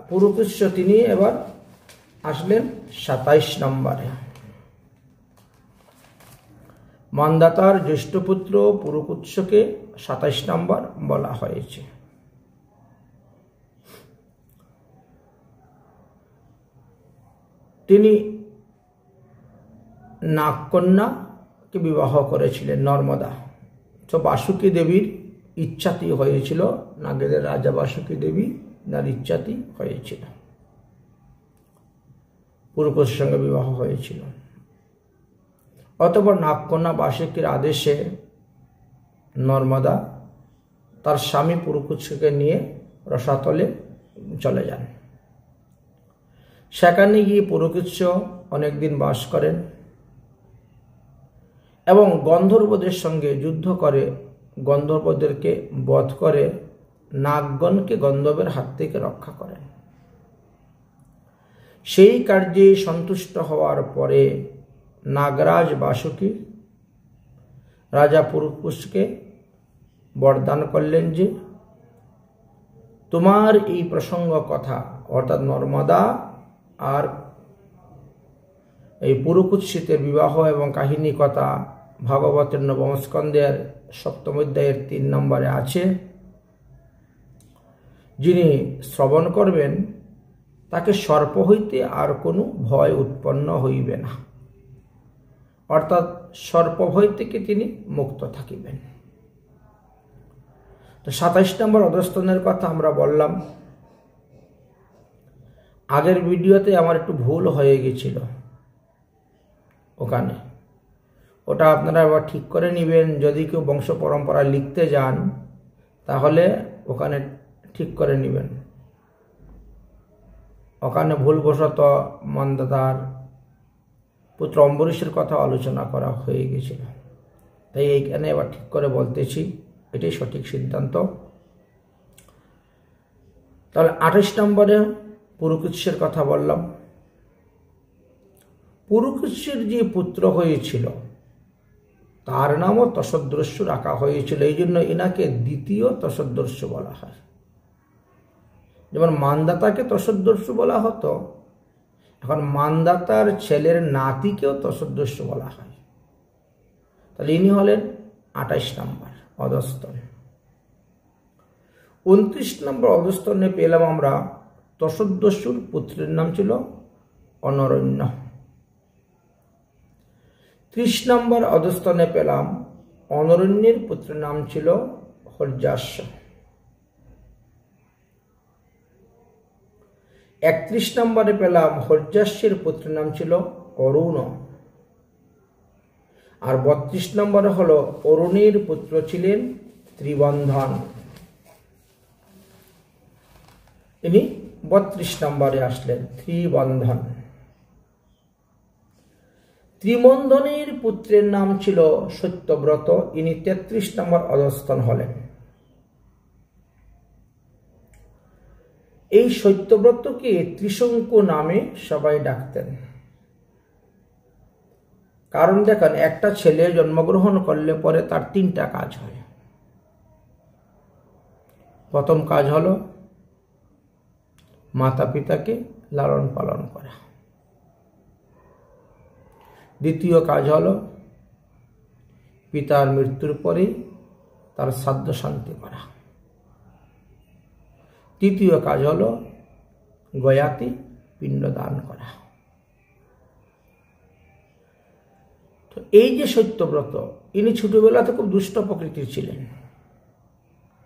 পুরকুৎস, তিনি এবার আসলেন 27 নম্বরে। মানদাতার জ্যেষ্ঠ পুত্র পুরকুৎসকে 27 নম্বর বলা হয়েছে। তিনি নাগকন্যাকে বিবাহ করেছিলেন, নর্মদা। তো বাসুকী দেবীর ইচ্ছাতেই হয়েছিল, নাগেদের রাজা বাসুকী দেবী তার ইচ্ছাতেই হয়েছিল, পুরকুৎসের সঙ্গে বিবাহ হয়েছিল। অতঃপর নাগকন্যা বাসুকীর আদেশে নর্মদা তার স্বামী পুরকুৎসকে নিয়ে রসাতলে চলে যান। সেখানে গিয়ে পুরকুৎস অনেকদিন বাস করেন এবং গন্ধর্বদের সঙ্গে যুদ্ধ করে গন্ধর্বদেরকে বধ করে নাগগণকে গন্ধর্বের হাত থেকে রক্ষা করেন। সেই কার্যে সন্তুষ্ট হওয়ার পরে নাগরাজ বাসুকী রাজা পুরকুৎসকে বরদান করলেন যে, তোমার এই প্রসঙ্গ কথা, অর্থাৎ নর্মদা আর এই পুরকুৎসিতের বিবাহ এবং কাহিনী কথা ভাগবতের নবম স্কন্ধের 7ম অধ্যায়ের 3 নম্বরে আছে। যিনি শ্রবণ করবেন তাকে সর্প হইতে আর কোনো ভয় উৎপন্ন হইবে না, অর্থাৎ সর্প ভয় থেকে তিনি মুক্ত থাকিবেন। তো 27 নম্বর অধস্তনের কথা আমরা বললাম। আগের ভিডিওতে আমার একটু ভুল হয়ে গেছিল ওখানে, ওটা আপনারা আবার ঠিক করে নেবেন। যদি কেউ বংশ পরম্পরা লিখতে যান তাহলে ওখানে ঠিক করে নেবেন। ওখানে ভুলবশত মানদাতার পুত্র অম্বরীশের কথা আলোচনা করা হয়ে গেছিল, তাই এইখানে এবার ঠিক করে বলতেছি, এটাই সঠিক সিদ্ধান্ত। তাহলে 28 নম্বরে পুরকুৎসের কথা বললাম। পুরকুৎসের যে পুত্র হয়েছিল তার নামও তসদৃশ্য রাখা হয়েছিল, এই জন্য এনাকে দ্বিতীয় তসদৃশ্য বলা হয়। যেমন মানদাতাকে তসদৃশ্য বলা হতো, এখন মানদাতার ছেলের নাতিকেও তসদৃশ্য বলা হয়। তাহলে ইনি হলেন 28 নম্বর অধস্তন। 29 নম্বর অধস্তনে পেলাম আমরা তসদস্যুর পুত্রের নাম ছিল অনরণ্য। 30 নম্বর অধস্থানে পেলাম অনরণ্যের পুত্রের নাম ছিল হর্যাস্য। 31 নম্বরে পেলাম হর্যাস্যের পুত্রের নাম ছিল অরুণ। আর 32 নম্বরে হলো অরুণের পুত্র ছিলেন ত্রিবন্ধন। ইনি 32 নম্বরে আসলেন, ত্রিবন্ধন। ত্রিবন্ধনের পুত্রের নাম ছিল সত্যব্রত। ইনি 33 নম্বর অধস্থান হলেন। এই সত্যব্রতকে ত্রিশঙ্কু নামে সবাই ডাকতেন। কারণ দেখেন, একটা ছেলে জন্মগ্রহণ করলে পরে তার 3টা কাজ হয়। প্রথম কাজ হলো মাতা পিতাকে লালন পালন করা। দ্বিতীয় কাজ হলো পিতার মৃত্যুর পরে তার শ্রাদ্ধ শান্তি করা। তৃতীয় কাজ হলো গয়াতি পিণ্ড দান করা। তো এই যে সত্যব্রত, ইনি ছোটবেলাতে খুব দুষ্ট প্রকৃতির ছিলেন।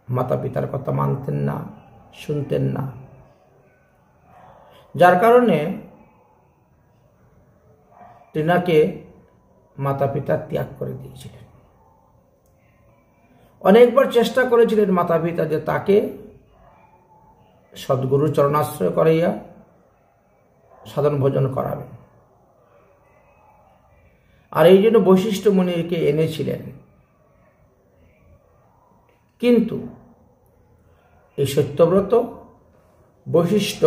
মাতা পিতার কথা মানতেন না, শুনতেন না, যার কারণে তিনাকে মাতা পিতা ত্যাগ করে দিয়েছিলেন। অনেকবার চেষ্টা করেছিলেন মাতা পিতা যে তাকে সদ্গুরু চরণাশ্রয় করাইয়া সাধন ভোজন করাবেন। আর এই জন্য বশিষ্ঠ মুনিকে এনেছিলেন। কিন্তু এই সত্যব্রত বশিষ্ঠ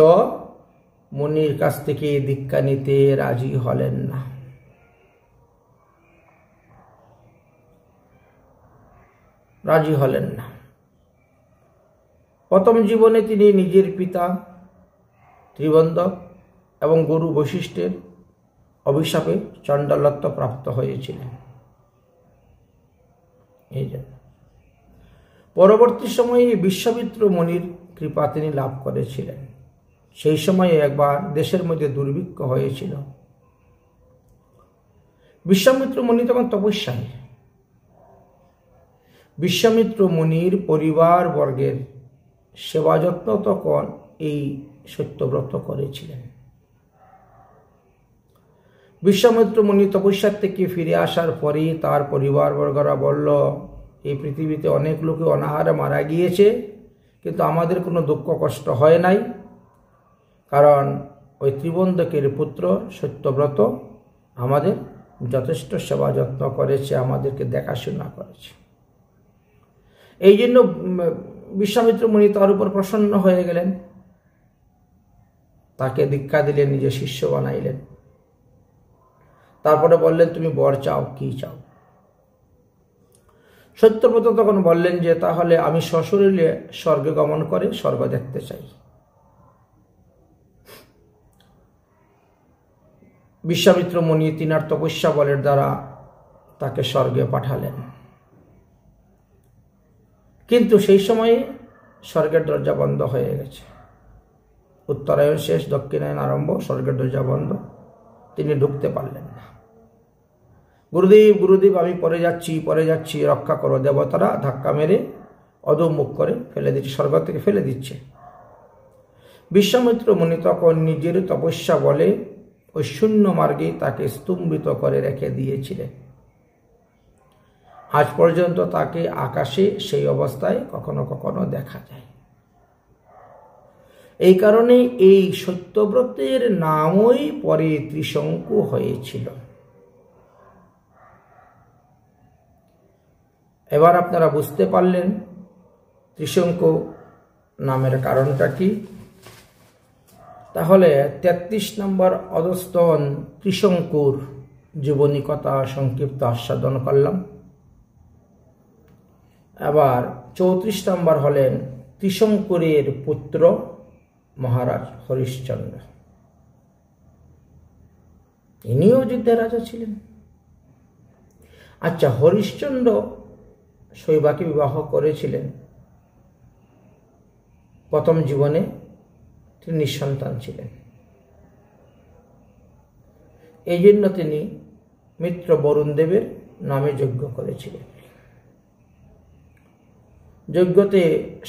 মুনির কাছ থেকে দীক্ষা নিতে রাজি হলেন না। প্রথম জীবনে তিনি নিজের পিতা ত্রিবন্ধক এবং গুরু বশিষ্ঠের অভিশাপে চণ্ডালত্ব প্রাপ্ত হয়েছিলেন। এই জন্য পরবর্তী সময়ে বিশ্বামিত্র মুনির কৃপা তিনি লাভ করেছিলেন। সেই সময়ে একবার দেশের মধ্যে দুর্ভিক্ষ হয়েছিল। বিশ্বামিত্র মুনি তখন তপস্যায়। বিশ্বামিত্র মুনির পরিবার বর্গের সেবা যত্ন তখন এই সত্যব্রত করেছিলেন। বিশ্বামিত্র মুনি তপস্যার থেকে ফিরে আসার পরেই তার পরিবার বর্গরা বলল, এই পৃথিবীতে অনেক লোকে অনাহারে মারা গিয়েছে, কিন্তু আমাদের কোনো দুঃখ কষ্ট হয় নাই, কারণ ওই ত্রিবন্ধকের পুত্র সত্যব্রত আমাদের যথেষ্ট সেবা যত্ন করেছে, আমাদেরকে দেখাশোনা করেছে। এই জন্য বিশ্বামিত্র মুনি তার উপর প্রসন্ন হয়ে গেলেন, তাকে দীক্ষা দিলেন, নিজের শিষ্য বানাইলেন। তারপরে বললেন, তুমি বর চাও, কি চাও? সত্যব্রত তখন বললেন যে তাহলে আমি সশরীরে স্বর্গে গমন করে স্বর্গ দেখতে চাই। বিশ্বামিত্র মুনি তিনার তপস্যা বলের দ্বারা তাকে স্বর্গে পাঠালেন। কিন্তু সেই সময়ে স্বর্গের দরজা বন্ধ হয়ে গেছে। উত্তরায়ণ শেষ, দক্ষিণায়ন আরম্ভ, স্বর্গের দরজা বন্ধ, তিনি ঢুকতে পারলেন না। গুরুদেব আমি পরে যাচ্ছি, রক্ষা করো। দেবতারা ধাক্কা মেরে অধোমুখ করে ফেলে দিচ্ছে, স্বর্গ থেকে ফেলে দিচ্ছে। বিশ্বামিত্র মুনি তখন নিজের তপস্যা বলে ওই শূন্য মার্গে তাকে স্তম্ভিত করে রেখে দিয়েছিলেন। আজ পর্যন্ত তাকে আকাশে সেই অবস্থায় কখনো কখনো দেখা যায়। এই কারণে এই সত্যব্রতের নামই পরে ত্রিশঙ্কু হয়েছিল। এবার আপনারা বুঝতে পারলেন ত্রিশঙ্কু নামের কারণটা কি। তাহলে 33 নম্বর অধস্তন ত্রিশঙ্কুর জীবনী কথা সংক্ষিপ্ত আস্বাদন করলাম। আবার 34 নম্বর হলেন ত্রিশঙ্কুরের পুত্র মহারাজ হরিশ্চন্দ্র। ইনিও যুদ্ধের রাজা ছিলেন। আচ্ছা, হরিশ্চন্দ্র শৈবাকে বিবাহ করেছিলেন। প্রথম জীবনে তিনি নিঃসন্তান ছিলেন। এই জন্য তিনি মিত্র বরুণদেবের নামে যজ্ঞ করেছিলেন। যজ্ঞতে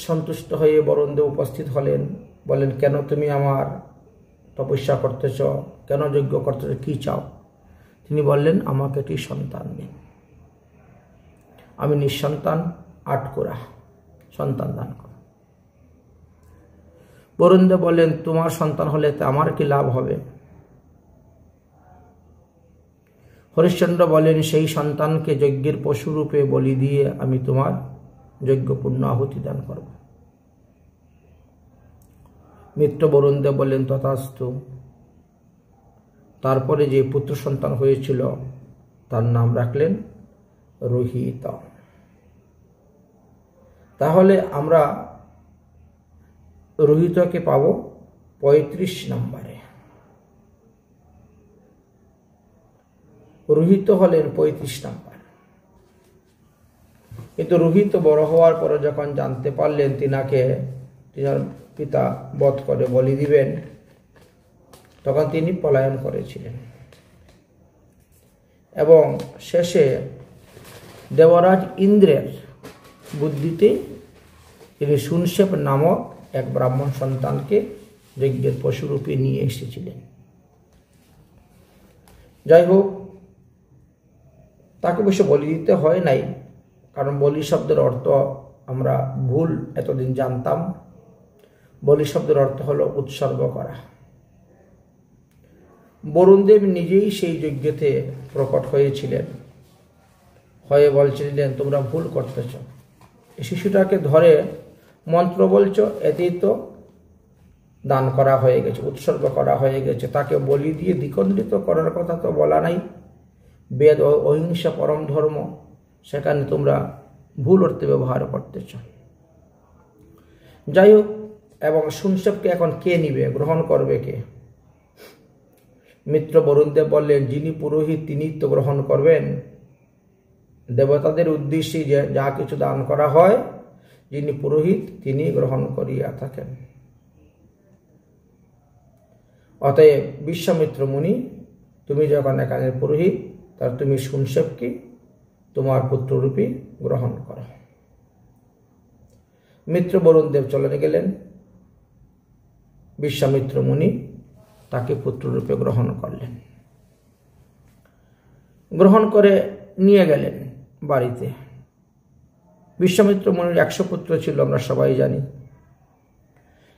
সন্তুষ্ট হয়ে বরুণদেব উপস্থিত হলেন, বলেন, কেন তুমি আমার তপস্যা করতেছ, কেন যজ্ঞ করতেছ, কি চাও? তিনি বললেন, আমাকে একটি সন্তান দিন, আমি নিঃসন্তান, আটকুরা, সন্তান দান কর। বরুণদেব বললেন, তোমার সন্তান হলে আমার কি লাভ হবে? হরিশ্চন্দ্র বলেন, সেই সন্তানকে যজ্ঞের পশুরূপে বলি দিয়ে আমি তোমার যজ্ঞ পূর্ণ আহুতি দান করব। মিত্র বরুণদেব বললেন, তথাস্তু। তারপরে যে পুত্র সন্তান হয়েছিল তার নাম রাখলেন রোহিত। তাহলে আমরা রোহিতকে পাব 35 নম্বরে। রোহিত হলেন 35 নম্বর। কিন্তু রোহিত বড় হওয়ার পরে যখন জানতে পারলেন তিনাকে তিনার পিতা বধ করে বলি দিবেন, তখন তিনি পলায়ন করেছিলেন এবং শেষে দেবরাজ ইন্দ্রের বুদ্ধিতে তিনি শুনশেপ নামক এক ব্রাহ্মণ সন্তানকে যজ্ঞের পশুরূপে নিয়ে এসেছিলেন। যাই হোক, তাকে অবশ্য বলি দিতে হয় নাই, কারণ বলি শব্দের অর্থ আমরা ভুল এতদিন জানতাম। বলি শব্দের অর্থ হলো উৎসর্গ করা। বরুণদেব নিজেই সেই যজ্ঞতে প্রকট হয়েছিলেন, হয়ে বলছিলেন, তোমরা ভুল করতেছ, এই শিশুটাকে ধরে মন্ত্র বলছ, এতেই তো দান করা হয়ে গেছে, উৎসর্গ করা হয়ে গেছে, তাকে বলি দিয়ে দ্বিখণ্ডিত করার কথা তো বলা নাই। বেদ ও অহিংসা পরম ধর্ম, সেখানে তোমরা ভুল অর্থে ব্যবহার করতেছ। যাই হোক, এবং শুনশেপকে এখন কে নিবে, গ্রহণ করবে কে? মিত্র বরুণদেব বললেন, যিনি পুরোহিত তিনি তো গ্রহণ করবেন। দেবতাদের উদ্দেশ্যে যা কিছু দান করা হয়, যিনি পুরোহিত তিনি গ্রহণ করিয়া থাকেন। অতএব বিশ্বামিত্র মুনি, তুমি যখন এখানে পুরোহিত, তার তুমি শুনশেপকে তোমার পুত্ররূপে গ্রহণ করো। মিত্র বরুণদেব চলে গেলেন। বিশ্বামিত্র মুনি তাকে পুত্ররূপে গ্রহণ করলেন। গ্রহণ করে নিয়ে গেলেন বাড়িতে। বিশ্বামিত্র মুনির 100 পুত্র ছিল, আমরা সবাই জানি।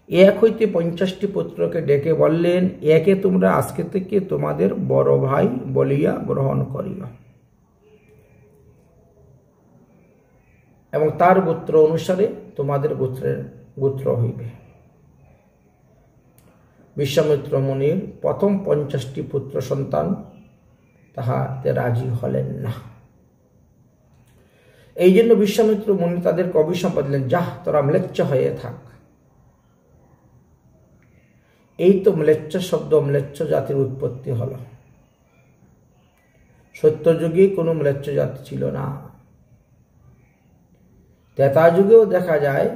1 হইতে 50টি পুত্রকে ডেকে বললেন, একে তোমরা আজকে থেকে তোমাদের বড় ভাই বলিয়া গ্রহণ করিও এবং তার গোত্র অনুসারে তোমাদের গোত্র হইবে। বিশ্বামিত্র মুনির প্রথম 50টি পুত্র সন্তান তাহাতে রাজি হলেন না। এই জন্য বিশ্বামিত্র মুনি তাদেরকে অভিশাপ দিলেন, যাহ, তোরা ম্লেচ্ছ হয়ে থাক। এই তো ম্লেচ্ছ শব্দ, ম্লেচ্ছ জাতির উৎপত্তি হল। সত্যযুগে কোনো ম্লেচ্ছ জাতি ছিল না। ত্রেতা যুগেও দেখা যায়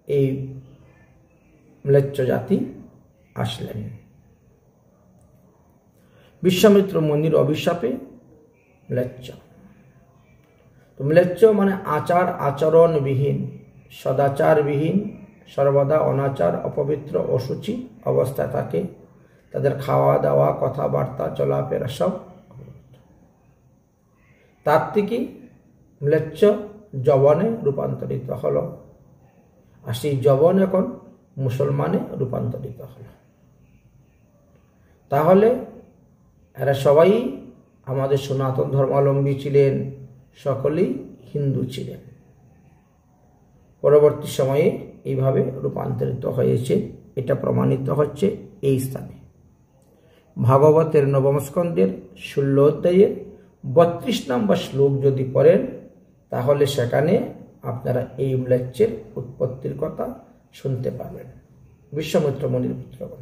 এই ম্লেচ্ছ জাতি আসলেন। বিশ্বামিত্র মুনির অভিশাপে ম্লেচ্ছ। তো ম্লেচ্ছ মানে আচার আচরণবিহীন, সদাচারবিহীন, সর্বদা অনাচার, অপবিত্র, অসুচি অবস্থায় থাকে। তাদের খাওয়া দাওয়া, কথাবার্তা, চলাফেরা সব। তার থেকে ম্লেচ্ছ যবনে রূপান্তরিত হলো, আর সেই যবন এখন মুসলমানে রূপান্তরিত হলো। তাহলে এরা সবাই আমাদের সনাতন ধর্মাবলম্বী ছিলেন, সকলেই হিন্দু ছিলেন। পরবর্তী সময়ে এইভাবে রূপান্তরিত হয়েছে, এটা প্রমাণিত হচ্ছে এই স্থানে। ভাগবতের নবম স্কন্ধের 16 অধ্যায়ের 32 নম্বর শ্লোক যদি পড়েন, তাহলে সেখানে আপনারা এই ম্লেচ্ছের উৎপত্তির কথা শুনতে পাবেন। বিশ্বামিত্র মুনির পুত্রগণ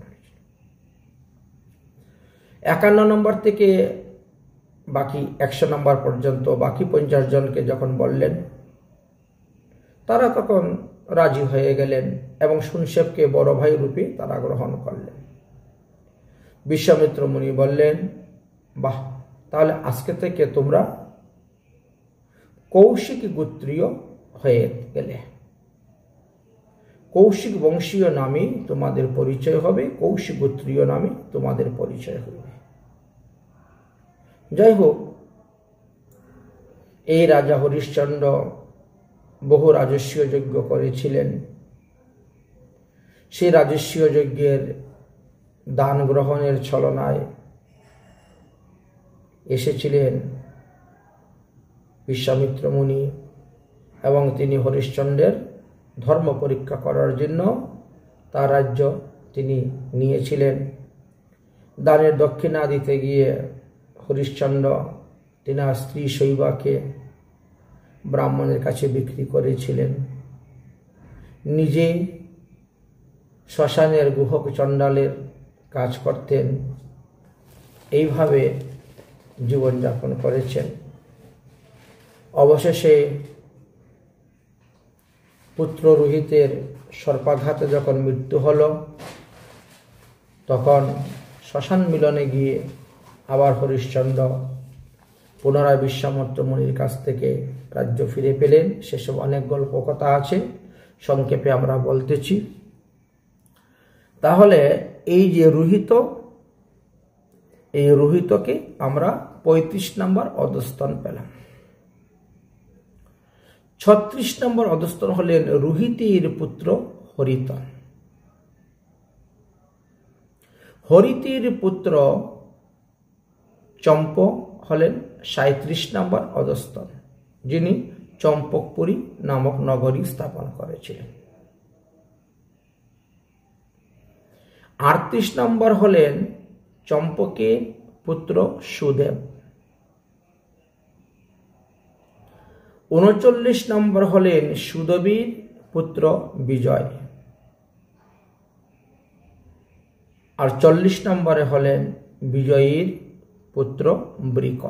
51 নম্বর থেকে বাকি 100 নম্বর পর্যন্ত বাকি 50 জনকে যখন বললেন, তারা তখন রাজি হয়ে গেলেন এবং শুনশেপকে বড় ভাই রূপে তারা গ্রহণ করলেন। বিশ্বামিত্র মুনি বললেন, বাহ, তাহলে আজকে থেকে তোমরা কৌশিক গোত্রীয় হয়ে গেলে। কৌশিক বংশীয় নামে তোমাদের পরিচয় হবে, কৌশিক গোত্রীয় নামে তোমাদের পরিচয় হবে। যাই হোক, এই রাজা হরিশ্চন্দ্র বহু রাজস্বীয় যজ্ঞ করেছিলেন। সেই রাজস্বীয় যজ্ঞের দান গ্রহণের ছলনায় এসেছিলেন বিশ্বামিত্র মুনি এবং তিনি হরিশ্চন্দ্রের ধর্ম পরীক্ষা করার জন্য তার রাজ্য তিনি নিয়েছিলেন। দানের দক্ষিণা দিতে গিয়ে হরিশ্চন্দ্র তিনার স্ত্রী শৈবাকে ব্রাহ্মণের কাছে বিক্রি করেছিলেন। নিজে শ্মশানের গুহক চণ্ডালের কাজ করতেন। এইভাবে জীবনযাপন করেছেন। অবশেষে পুত্র রোহিতের সর্পাঘাতে যখন মৃত্যু হল, তখন শ্মশান মিলনে গিয়ে আবার হরিশ্চন্দ্র পুনরায় বিশ্বামিত্র মুনির কাছ থেকে রাজ্য ফিরে পেলেন। সেসব অনেক গল্প কথা আছে, সংক্ষেপে আমরা বলতেছি। তাহলে এই যে রোহিত, এই রোহিতকে আমরা 35 নম্বর অধস্তন পেলাম। 36 নম্বর অধস্তন হলেন রোহিতের পুত্র হরিত। হরিতের পুত্র চম্প হলেন 37 নম্বর অধস্তন, যিনি চম্পকপুরী নামক নগরী স্থাপন করেছিলেন। 38 নম্বর হলেন চম্পকের পুত্র সুদেব। 39 নম্বর হলেন সুদেবীর পুত্র বিজয়। আর 40 নম্বরে হলেন বিজয়ীর পুত্র বৃক।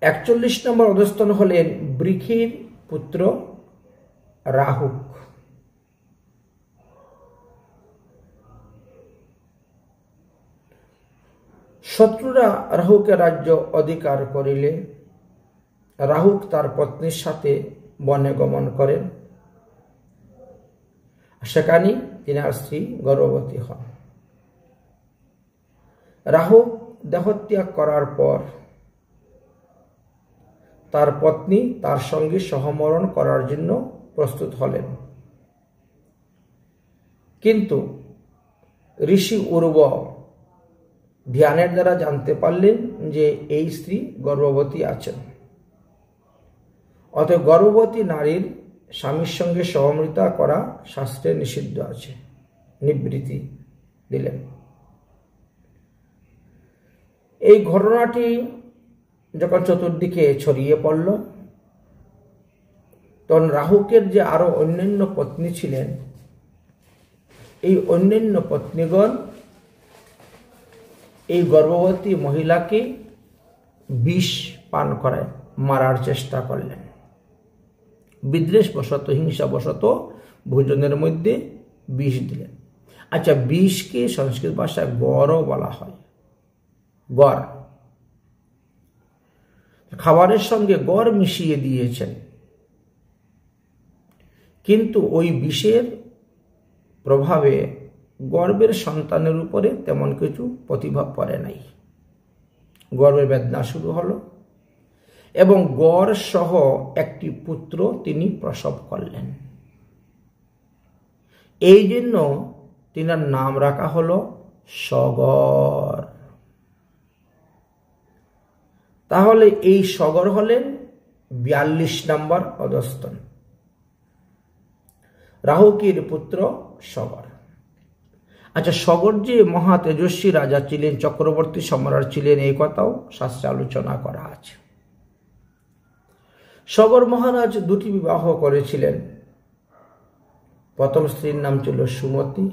41 নম্বর অধস্তন হলেন বৃক্ষের পুত্র রাহুক। শত্রুরা রাহুকের রাজ্য অধিকার করিলে রাহুক তার পত্নীর সাথে বনে গমন করেন। সেখানে তিনার স্ত্রী গর্ভবতী হন। রাহুক দেহত্যাগ করার পর তার পত্নী তার সঙ্গে সহমরণ করার জন্য প্রস্তুত হলেন, কিন্তু ঋষি উর্ব ধ্যানের দ্বারা জানতে পারলেন যে এই স্ত্রী গর্ভবতী আছেন। অতএব গর্ভবতী নারীর স্বামীর সঙ্গে সহমৃতা করা শাস্ত্রে নিষিদ্ধ আছে, নিবৃত্তি দিলেন। এই ঘটনাটি যখন চতুর্দিকে ছড়িয়ে পড়ল, তখন রাহুকের যে আরো অন্যান্য পত্নী ছিলেন, এই অন্যান্য পত্নীগণ এই গর্ভবতী মহিলাকে বিষ পান করায় মারার চেষ্টা করলেন। বিদ্বেষবশত, হিংসাবশত ভোজনের মধ্যে বিষ দিলেন। আচ্ছা, বিষকে সংস্কৃত ভাষায় গড়ও বলা হয়, গড়। খাবারের সঙ্গে গড় মিশিয়ে দিয়েছেন, কিন্তু ওই বিষের প্রভাবে গর্ভের সন্তানের উপরে তেমন কিছু প্রতিভাব পড়ে নাই। গর্ভের বেদনা শুরু হলো এবং গড় সহ একটি পুত্র তিনি প্রসব করলেন। এই জন্য তিনার নাম রাখা হলো সগর। তাহলে এই সগর হলেন 42 নম্বর অধস্তন, রাহুকের পুত্র সগর। আচ্ছা, সগর যে মহা তেজস্বী রাজা ছিলেন, চক্রবর্তী সম্রাট ছিলেন, এই কথাও শাস্ত্রে আলোচনা করা আছে। সগর মহারাজ দুটি বিবাহ করেছিলেন। প্রথম স্ত্রীর নাম ছিল সুমতি,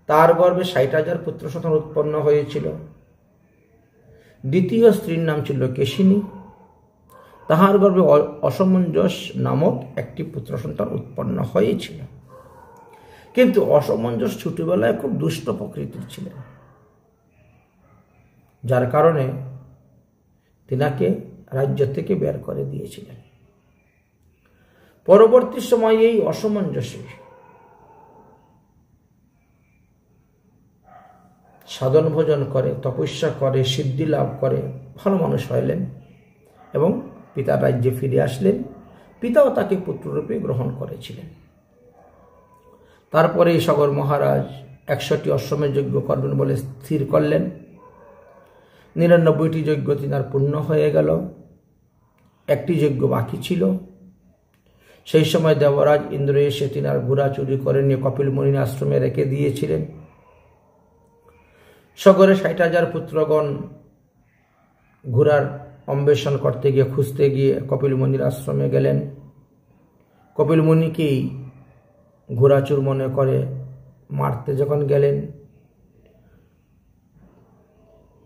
তার গর্ভে 60,000 পুত্র সন্তান উৎপন্ন হয়েছিল। দ্বিতীয় স্ত্রীর নাম ছিল কেশিনী, তাহার গর্ভে অসমঞ্জস নামক একটি পুত্র সন্তান উৎপন্ন হয়েছিল। কিন্তু অসমঞ্জস ছোটবেলায় খুব দুষ্ট প্রকৃতির ছিলেন, যার কারণে তিনাকে রাজ্য থেকে বের করে দিয়েছিলেন। পরবর্তী সময়ে এই অসমঞ্জসে সাধন ভোজন করে, তপস্যা করে, সিদ্ধি লাভ করে ভালো মানুষ হইলেন এবং পিতার রাজ্যে ফিরে আসলেন। পিতাও তাকে পুত্ররূপে গ্রহণ করেছিলেন। তারপরে সগর মহারাজ 100টি অশ্বমেধ যজ্ঞ করবেন বলে স্থির করলেন। 99টি যজ্ঞ তিনার পূর্ণ হয়ে গেল, একটি যজ্ঞ বাকি ছিল। সেই সময় দেবরাজ ইন্দ্র এসে তিনার ঘোড়া চুরি করে নিয়ে কপিল মুনির আশ্রমে রেখে দিয়েছিলেন। সগরে 60,000 পুত্রগণ ঘোড়ার অন্বেষণ করতে গিয়ে, খুঁজতে গিয়ে কপিল মুনির আশ্রমে গেলেন। কপিল মুনিকেই ঘোড়াচুর মনে করে মারতে যখন গেলেন,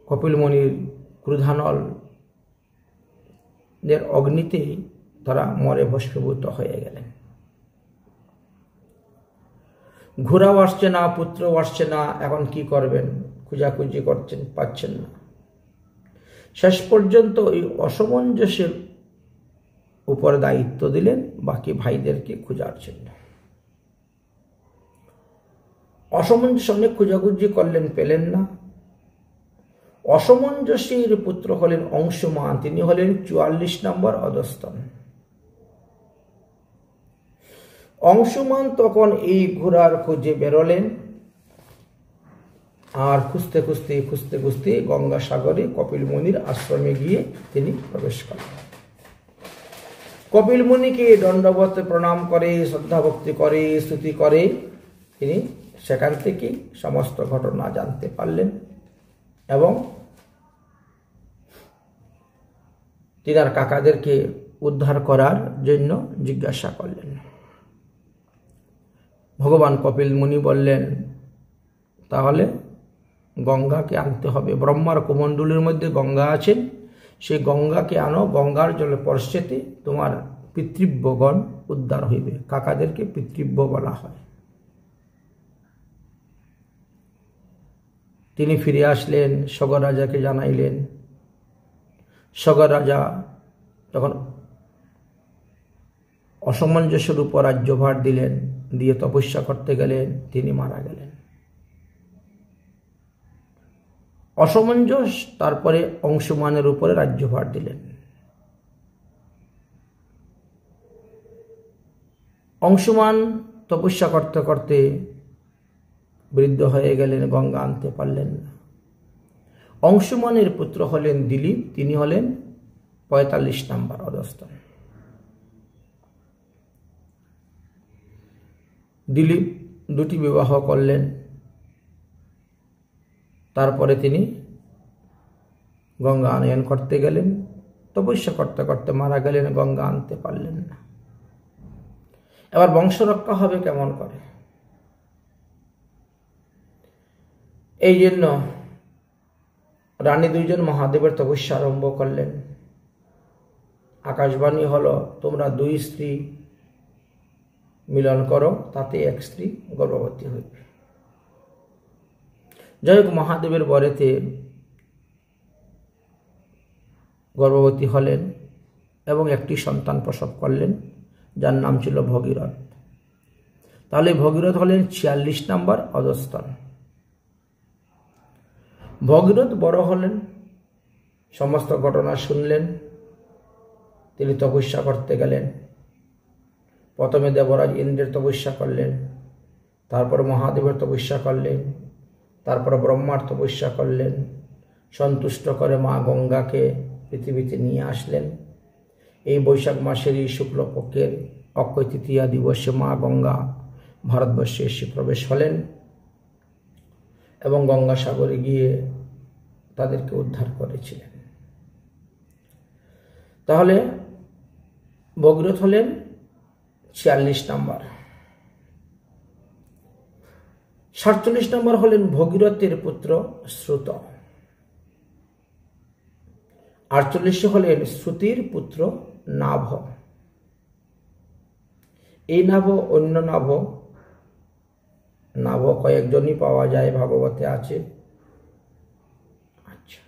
কপিল মুনির ক্রোধানল অগ্নিতেই তারা মরে ভস্মীভূত হয়ে গেলেন। ঘোড়াও আসছে না, পুত্রও আসছে না, এখন কি করবেন? খোঁজাখুঁজি করছেন, পাচ্ছেন না। শেষ পর্যন্ত এই অসমঞ্জসের উপর দায়িত্ব দিলেন বাকি ভাইদেরকে খোঁজার জন্য। অসমঞ্জস অনেক খোঁজাখুঁজি করলেন, পেলেন না। অসমঞ্জসের পুত্র হলেন অংশুমান, তিনি হলেন 44 নম্বর অধস্তন। অংশুমান তখন এই ঘোড়ার খোঁজে বেরোলেন, আর খুঁজতে খুঁজতে গঙ্গাসাগরে কপিল মুনির আশ্রমে গিয়ে তিনি প্রবেশ করেন। কপিল মুনিকে দণ্ডবত প্রণাম করে, শ্রদ্ধা ভক্তি করে, স্তুতি করে তিনি সেখান থেকে সমস্ত ঘটনা জানতে পারলেন এবং তিনার কাকাদেরকে উদ্ধার করার জন্য জিজ্ঞাসা করলেন। ভগবান কপিল মুনি বললেন, তাহলে গঙ্গাকে আনতে হবে। ব্রহ্মার কুমণ্ডলের মধ্যে গঙ্গা আছেন, সেই গঙ্গাকে আনো, গঙ্গার জলে স্পর্শেতে তোমার পিতৃব্যগণ উদ্ধার হইবে। কাকাদেরকে পিতৃব্য বলা হয়। তিনি ফিরে আসলেন, সগর রাজাকে জানাইলেন। সগর রাজা যখন অসমঞ্জসের উপর রাজ্যভার দিলেন, দিয়ে তপস্যা করতে গেলেন, তিনি মারা গেলেন। অসমঞ্জস তারপরে অংশুমানের উপরে রাজ্যভার দিলেন। অংশুমান তপস্যা করতে করতে বৃদ্ধ হয়ে গেলেন, গঙ্গা আনতে পারলেন না। অংশুমানের পুত্র হলেন দিলীপ, তিনি হলেন 45 নম্বর অধস্তন। দিলীপ 2টি বিবাহ করলেন, তারপরে তিনি গঙ্গা আনয়ন করতে গেলেন। তপস্যা করতে করতে মারা গেলেন, গঙ্গা আনতে পারলেন না। এবার বংশ রক্ষা হবে কেমন করে? এই জন্য রানী 2 জন মহাদেবের তপস্যা আরম্ভ করলেন। আকাশবাণী হলো, তোমরা 2 স্ত্রী মিলন করো, তাতে 1 স্ত্রী গর্ভবতী হইবে। যাই হোক, মহাদেবের বরেতে গর্ভবতী হলেন এবং একটি সন্তান প্রসব করলেন, যার নাম ছিল ভগীরথ। তাহলে ভগীরথ হলেন 46 নম্বর অধস্তন। ভগীরথ বড় হলেন, সমস্ত ঘটনা শুনলেন, তিনি তপস্যা করতে গেলেন। প্রথমে দেবরাজ ইন্দ্রের তপস্যা করলেন, তারপর মহাদেবের তপস্যা করলেন, তারপর ব্রহ্মার তপস্যা করলেন। সন্তুষ্ট করে মা গঙ্গাকে পৃথিবীতে নিয়ে আসলেন। এই বৈশাখ মাসেরই শুক্লপক্ষের অক্ষয় তৃতীয়া দিবসে মা গঙ্গা ভারতবর্ষে এসে প্রবেশ হলেন এবং গঙ্গাসাগরে গিয়ে তাদেরকে উদ্ধার করেছিলেন। তাহলে ভগীরথ হলেন 46 নম্বর। 47 নম্বর হলেন ভগীরথের পুত্র শ্রুত। 48 হলেন শ্রুতির পুত্র নাভ। এই নাভ অন্য নাভ নাভ কয়েকজনই পাওয়া যায়, ভাগবতে আছে। আচ্ছা,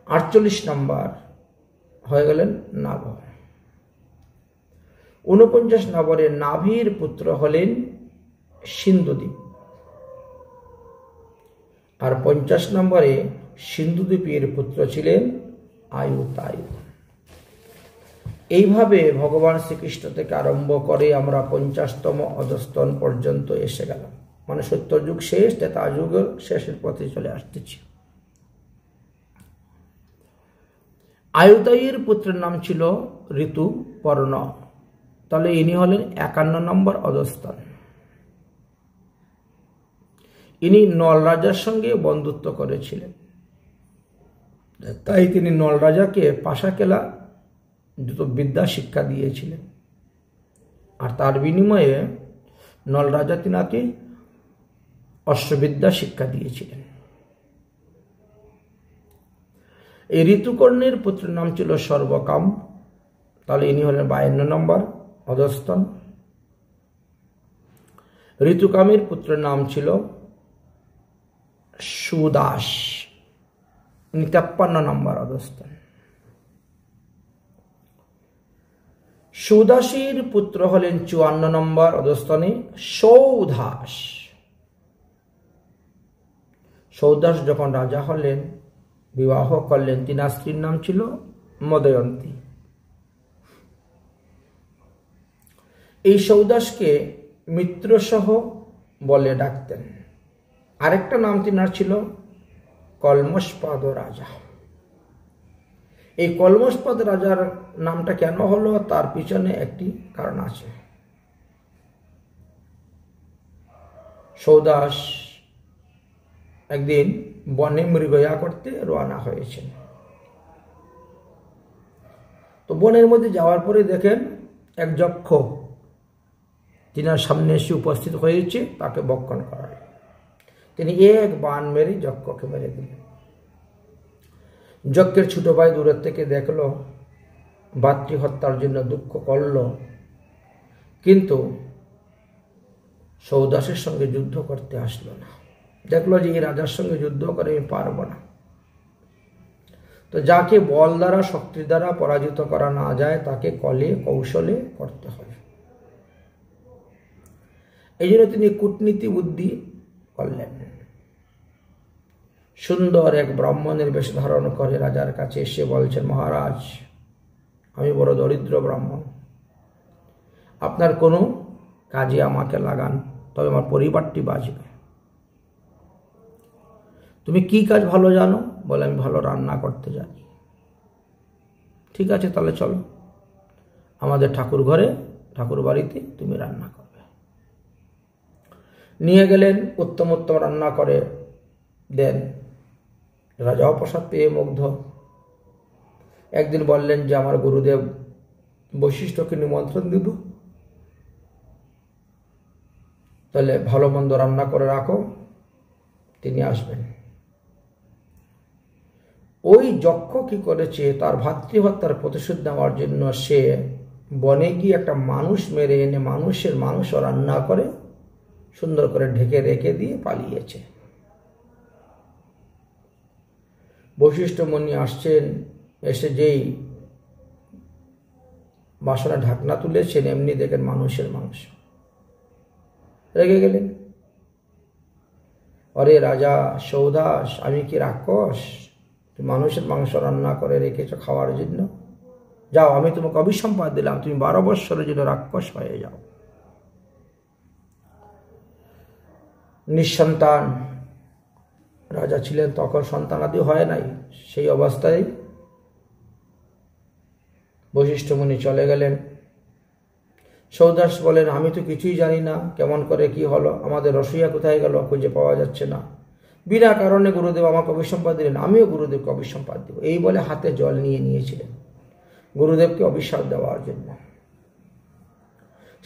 48 নম্বর হয়ে গেলেন নাভ। 49 নম্বরে নাভির পুত্র হলেন সিন্ধুদ্বীপ, আর 50 নম্বরে সিন্ধুদ্বীপের পুত্র ছিলেন আয়ুতায়ু। এইভাবে ভগবান শ্রীকৃষ্ণ থেকে আরম্ভ করে আমরা 50তম অধস্তন পর্যন্ত এসে গেলাম, মানে সত্যযুগ শেষ, ত্রেতা যুগের শেষের পথে চলে আসতেছি। আয়ুতায়ুর পুত্রের নাম ছিল ঋতুপর্ণ, তাহলে ইনি হলেন 51 নম্বর অধস্তন। ইনি নল রাজার সঙ্গে বন্ধুত্ব করেছিলেন, তাই তিনি নল রাজাকে পাশাকেলা দুটো বিদ্যা শিক্ষা দিয়েছিলেন, আর তার বিনিময়ে নল রাজা তিনাকে অশ্ববিদ্যা শিক্ষা দিয়েছিলেন। এই ঋতুকর্ণের পুত্রের নাম ছিল সর্বকাম, তাহলে ইনি হলেন 52 নম্বর অধস্তন। ঋতুকামের পুত্রের নাম ছিল সুদাস, ইনি 53 নম্বর অধস্তন। সুদাসীর পুত্র হলেন 54 নম্বর অধস্তনে সৌদাস। সৌদাস যখন রাজা হলেন, বিবাহ করলেন, তিনার স্ত্রীর নাম ছিল মদয়ন্তী। এই সৌদাসকে মিত্রসহ বলে ডাকতেন। আরেকটা নাম তিনার ছিল কলমশপদ রাজা। এই কলমশপদ রাজার নামটা কেন হলো, তার পিছনে একটি কারণ আছে। সৌদাস একদিন বনে মৃগয়া করতে রওনা হয়েছেন। তো বনের মধ্যে যাওয়ার পরে দেখেন এক যক্ষ তিনার সামনে এসে উপস্থিত হয়েছে, তাকে বক্ষণ করার। তিনি এক বাণ মেরে যক্ষকে মেরে দিলেন। যজ্ঞের ছোট ভাই দূরের থেকে দেখলো, ভাতৃ হত্যার জন্য দুঃখ করল, কিন্তু সৌদাসের সঙ্গে যুদ্ধ করতে আসলো না। দেখলো যে এই রাজার সঙ্গে যুদ্ধ করে আমি পারবো না। তো যাকে বল দ্বারা, শক্তির দ্বারা পরাজিত করা না যায়, তাকে কলে কৌশলে করতে হয়। এই জন্য তিনি কূটনীতি বুদ্ধি করলেন। সুন্দর এক ব্রাহ্মণের বেশ ধারণ করে রাজার কাছে এসে বলছেন, মহারাজ, আমি বড় দরিদ্র ব্রাহ্মণ, আপনার কোনো কাজে আমাকে লাগান, তবে আমার পরিবারটি বাঁচবে। তুমি কি কাজ ভালো জানো? বলে, আমি ভালো রান্না করতে জানি। ঠিক আছে, তাহলে চলো আমাদের ঠাকুর ঘরে, ঠাকুর বাড়িতে তুমি রান্না করবে। নিয়ে গেলেন, উত্তম উত্তম রান্না করে দেন। রাজাও প্রসাদ পেয়ে মুগ্ধ। একদিন বললেন যে আমার গুরুদেব বৈশিষ্ট্যকে নিমন্ত্রণ দিব, তাহলে ভালো মন্দ রান্না করে রাখো, তিনি আসবেন। ওই যক্ষ কি করেছে, তার ভাতৃহত্যার প্রতিশোধ নেওয়ার জন্য সে বনে গিয়ে একটা মানুষ মেরে এনে মানুষের মাংস রান্না করে সুন্দর করে ঢেকে রেখে দিয়ে পালিয়েছে। বৈশিষ্ট্য মুনি আসছেন, এসে যেই বাসনা ঢাকনা তুলেছেন, এমনি দেখেন মানুষের মাংস। রেগে গেলেন, অরে রাজা সৌদাস, আমি কি রাক্ষস? তুমি মানুষের মাংস রান্না করে রেখেছ খাওয়ার জন্য? যাও, আমি তোমাকে অভিসম্পাদ দিলাম, তুমি 12 বৎসরের জন্য রাক্ষস হয়ে যাও। নিঃসন্তান রাজা ছিলেন, তখন সন্তানাদি হয় নাই। সেই অবস্থায় বৈশিষ্ট্য মুনি চলে গেলেন। সৌদাস বলেন, আমি তো কিছুই জানি না, কেমন করে কি হলো, আমাদের রসইয়া কোথায় গেল, খুঁজে পাওয়া যাচ্ছে না। বিনা কারণে গুরুদেব আমাকে অভিসম্পাদ দিলেন, আমিও গুরুদেবকে অভিসম্পাদ দিব। এই বলে হাতে জল নিয়েছিলেন গুরুদেবকে অভিশাপ দেওয়ার জন্য।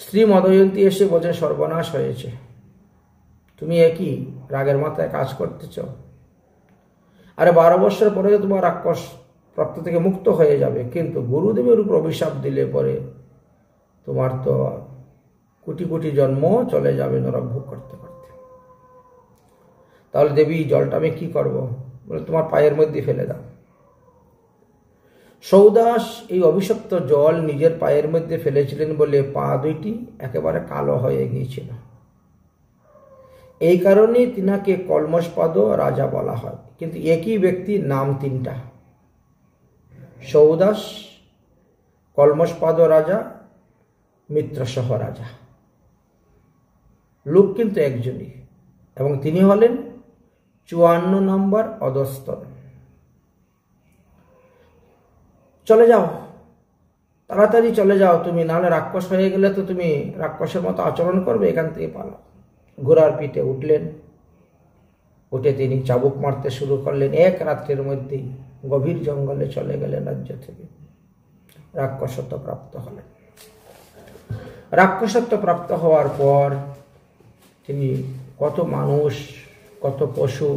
স্ত্রী মদয়ন্তী এসে বলছেন, সর্বনাশ হয়েছে, তুমি একই রাগের মাথায় কাজ করতেছ। আরে 12 বৎসর পরে তোমার রাক্ষস প্রাপ্ত থেকে মুক্ত হয়ে যাবে, কিন্তু গুরুদেবের উপর অভিশাপ দিলে পরে তোমার তো কোটি কোটি জন্ম চলে যাবে নরক ভোগ করতে করতে। তাহলে দেবী জলটা আমি কি করব? বলে তোমার পায়ের মধ্যে ফেলে দাও। সৌদাস এই অভিশপ্ত জল নিজের পায়ের মধ্যে ফেলেছিলেন বলে পা দুইটি একেবারে কালো হয়ে গিয়েছিল। এই কারণে তিনাকে কলমশপাদ রাজা বলা হয়। কিন্তু একই ব্যক্তির নাম তিনটা: সৌদাস, কলমশপাদ রাজা, মিত্রসহ রাজা। লোক কিন্তু একজনই, এবং তিনি হলেন 54 নম্বর অধস্তন। চলে যাও, তাড়াতাড়ি চলে যাও তুমি, নাহলে রাক্ষস হয়ে গেলে তো তুমি রাক্ষসের মতো আচরণ করবে, এখান থেকে পালাও। ঘোড়ার পিঠে উঠলেন, উঠে তিনি চাবুক মারতে শুরু করলেন। এক রাত্রের মধ্যেই গভীর জঙ্গলে চলে গেলেন রাজ্য থেকে। রাক্ষসত্ব প্রাপ্ত হলেন। রাক্ষসত্ব প্রাপ্ত হওয়ার পর তিনি কত মানুষ, কত পশু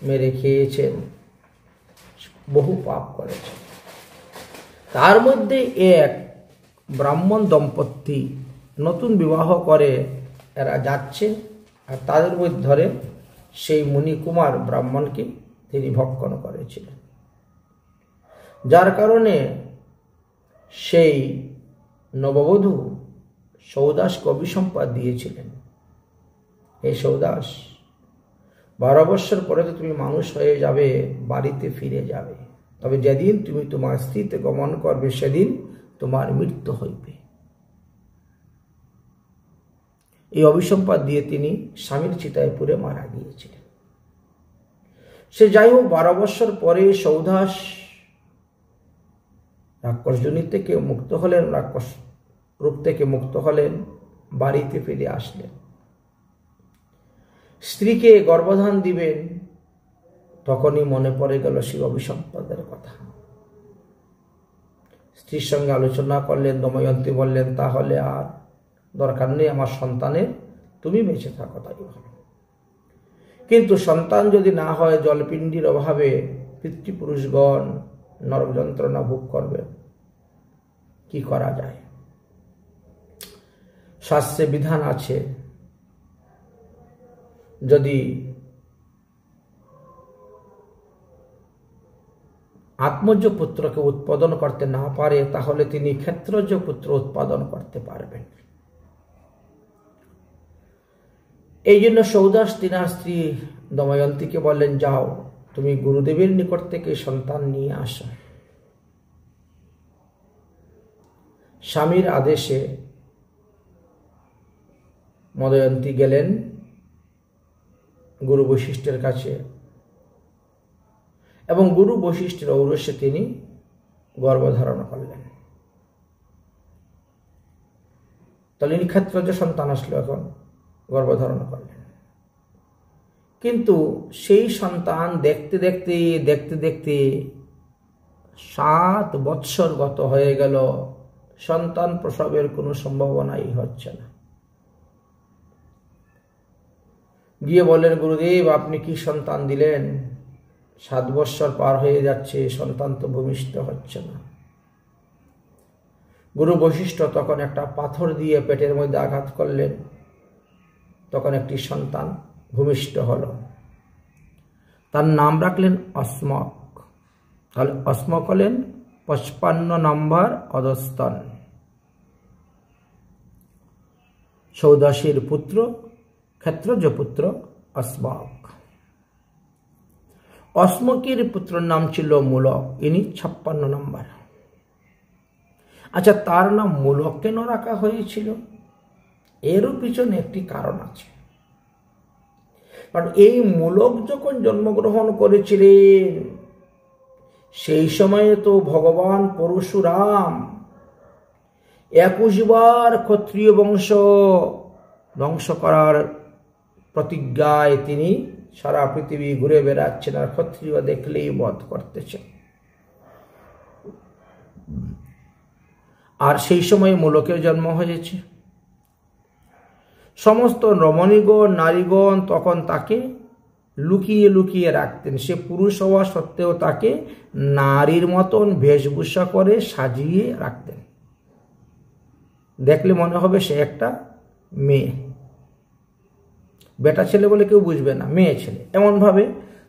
মেরে খেয়েছেন, বহু পাপ করেছেন। তার মধ্যে এক ব্রাহ্মণ দম্পতি নতুন বিবাহ করে এরা যাচ্ছে, আর তাদের মধ্যে ধরে সেই মুনিকুমার ব্রাহ্মণকে তিনি ভক্ষণ করেছিলেন, যার কারণে সেই নববধূ সৌদাসকে অভিসম্পাদ দিয়েছিলেন। এই সৌদাস, 12 বৎসর পরে তো তুমি মানুষ হয়ে যাবে, বাড়িতে ফিরে যাবে, তবে যেদিন তুমি তোমার স্ত্রীতে গমন করবে সেদিন তোমার মৃত্যু হইবে। এই অভিসম্পাদ দিয়ে তিনি স্বামীর চিতায় পুড়ে মারা গিয়েছিলেন। সে যাই হোক, 12 বৎসর পরে সৌদাস রাক্ষসযোনি থেকে মুক্ত হলেন, রাক্ষস রূপ থেকে মুক্ত হলেন, বাড়িতে ফিরে আসলেন। স্ত্রীকে গর্ভধান দিবেন, তখনই মনে পড়ে গেল সেই অভিসম্পাদের কথা। স্ত্রীর সঙ্গে আলোচনা করলেন। দময়ন্তী বললেন, তাহলে আর দরকার নেই আমার সন্তানের, তুমি বেঁচে থাকো, তাই ভালো। কিন্তু সন্তান যদি না হয়, জলপিণ্ডির অভাবে পিতৃপুরুষগণ নরক যন্ত্রণা ভোগ করবেন, কি করা যায়? শাস্ত্রে বিধান আছে, যদি আত্মজ পুত্রকে উৎপাদন করতে না পারে, তাহলে তিনি ক্ষেত্রজ পুত্র উৎপাদন করতে পারবেন। এই জন্য সৌদাস তিনার স্ত্রী দময়ন্তীকে বললেন, যাও তুমি গুরুদেবের নিকট থেকে সন্তান নিয়ে আসো। স্বামীর আদেশে দময়ন্তী গেলেন গুরু বশিষ্ঠের কাছে, এবং গুরু বশিষ্ঠের ঔরসে তিনি গর্ভধারণ করলেন। তাহলে ক্ষেত্রজ সন্তান আসলো, এখন গর্ভধারণ করলেন। কিন্তু সেই সন্তান দেখতে দেখতে দেখতে দেখতে 7 বৎসর গত হয়ে গেল, সন্তান প্রসবের কোনো সম্ভাবনাই হচ্ছে না। গিয়ে বলেন, গুরুদেব আপনি কি সন্তান দিলেন? 7 বৎসর পার হয়ে যাচ্ছে, সন্তান তো ভূমিষ্ঠ হচ্ছে না। গুরু বশিষ্ঠ তখন একটা পাথর দিয়ে পেটের মধ্যে আঘাত করলেন, তখন একটি সন্তান ভূমিষ্ঠ হল। তার নাম রাখলেন অস্মক। তাহলে অস্মক হলেন 55 নম্বর অধস্তন, সৌদাসীর পুত্র, ক্ষেত্রজ পুত্র অস্মক। অস্মকের পুত্রের নাম ছিল মূলক, ইনি 56 নম্বর। আচ্ছা, তার নাম মূলক কেন রাখা হয়েছিল? এরও পিছনে একটি কারণ আছে। কারণ এই মূলক যখন জন্মগ্রহণ করেছিলেন, সেই সময়ে তো ভগবান পরশুরাম 21 বার ক্ষত্রিয় বংশ ধ্বংস করার প্রতিজ্ঞায় তিনি সারা পৃথিবী ঘুরে বেড়াচ্ছেন, আর ক্ষত্রিয় দেখলেই বধ করতেছেন। আর সেই সময় মূলকের জন্ম হয়েছে। সমস্ত রমণীগণ, নারীগণ তখন তাকে লুকিয়ে লুকিয়ে রাখতেন। সে পুরুষ হওয়া সত্ত্বেও তাকে নারীর মতন বেশভূষা করে সাজিয়ে রাখতেন। দেখলে মনে হবে সে একটা মেয়ে, বেটা ছেলে বলে কেউ বুঝবে না, মেয়ে ছেলে। এমনভাবে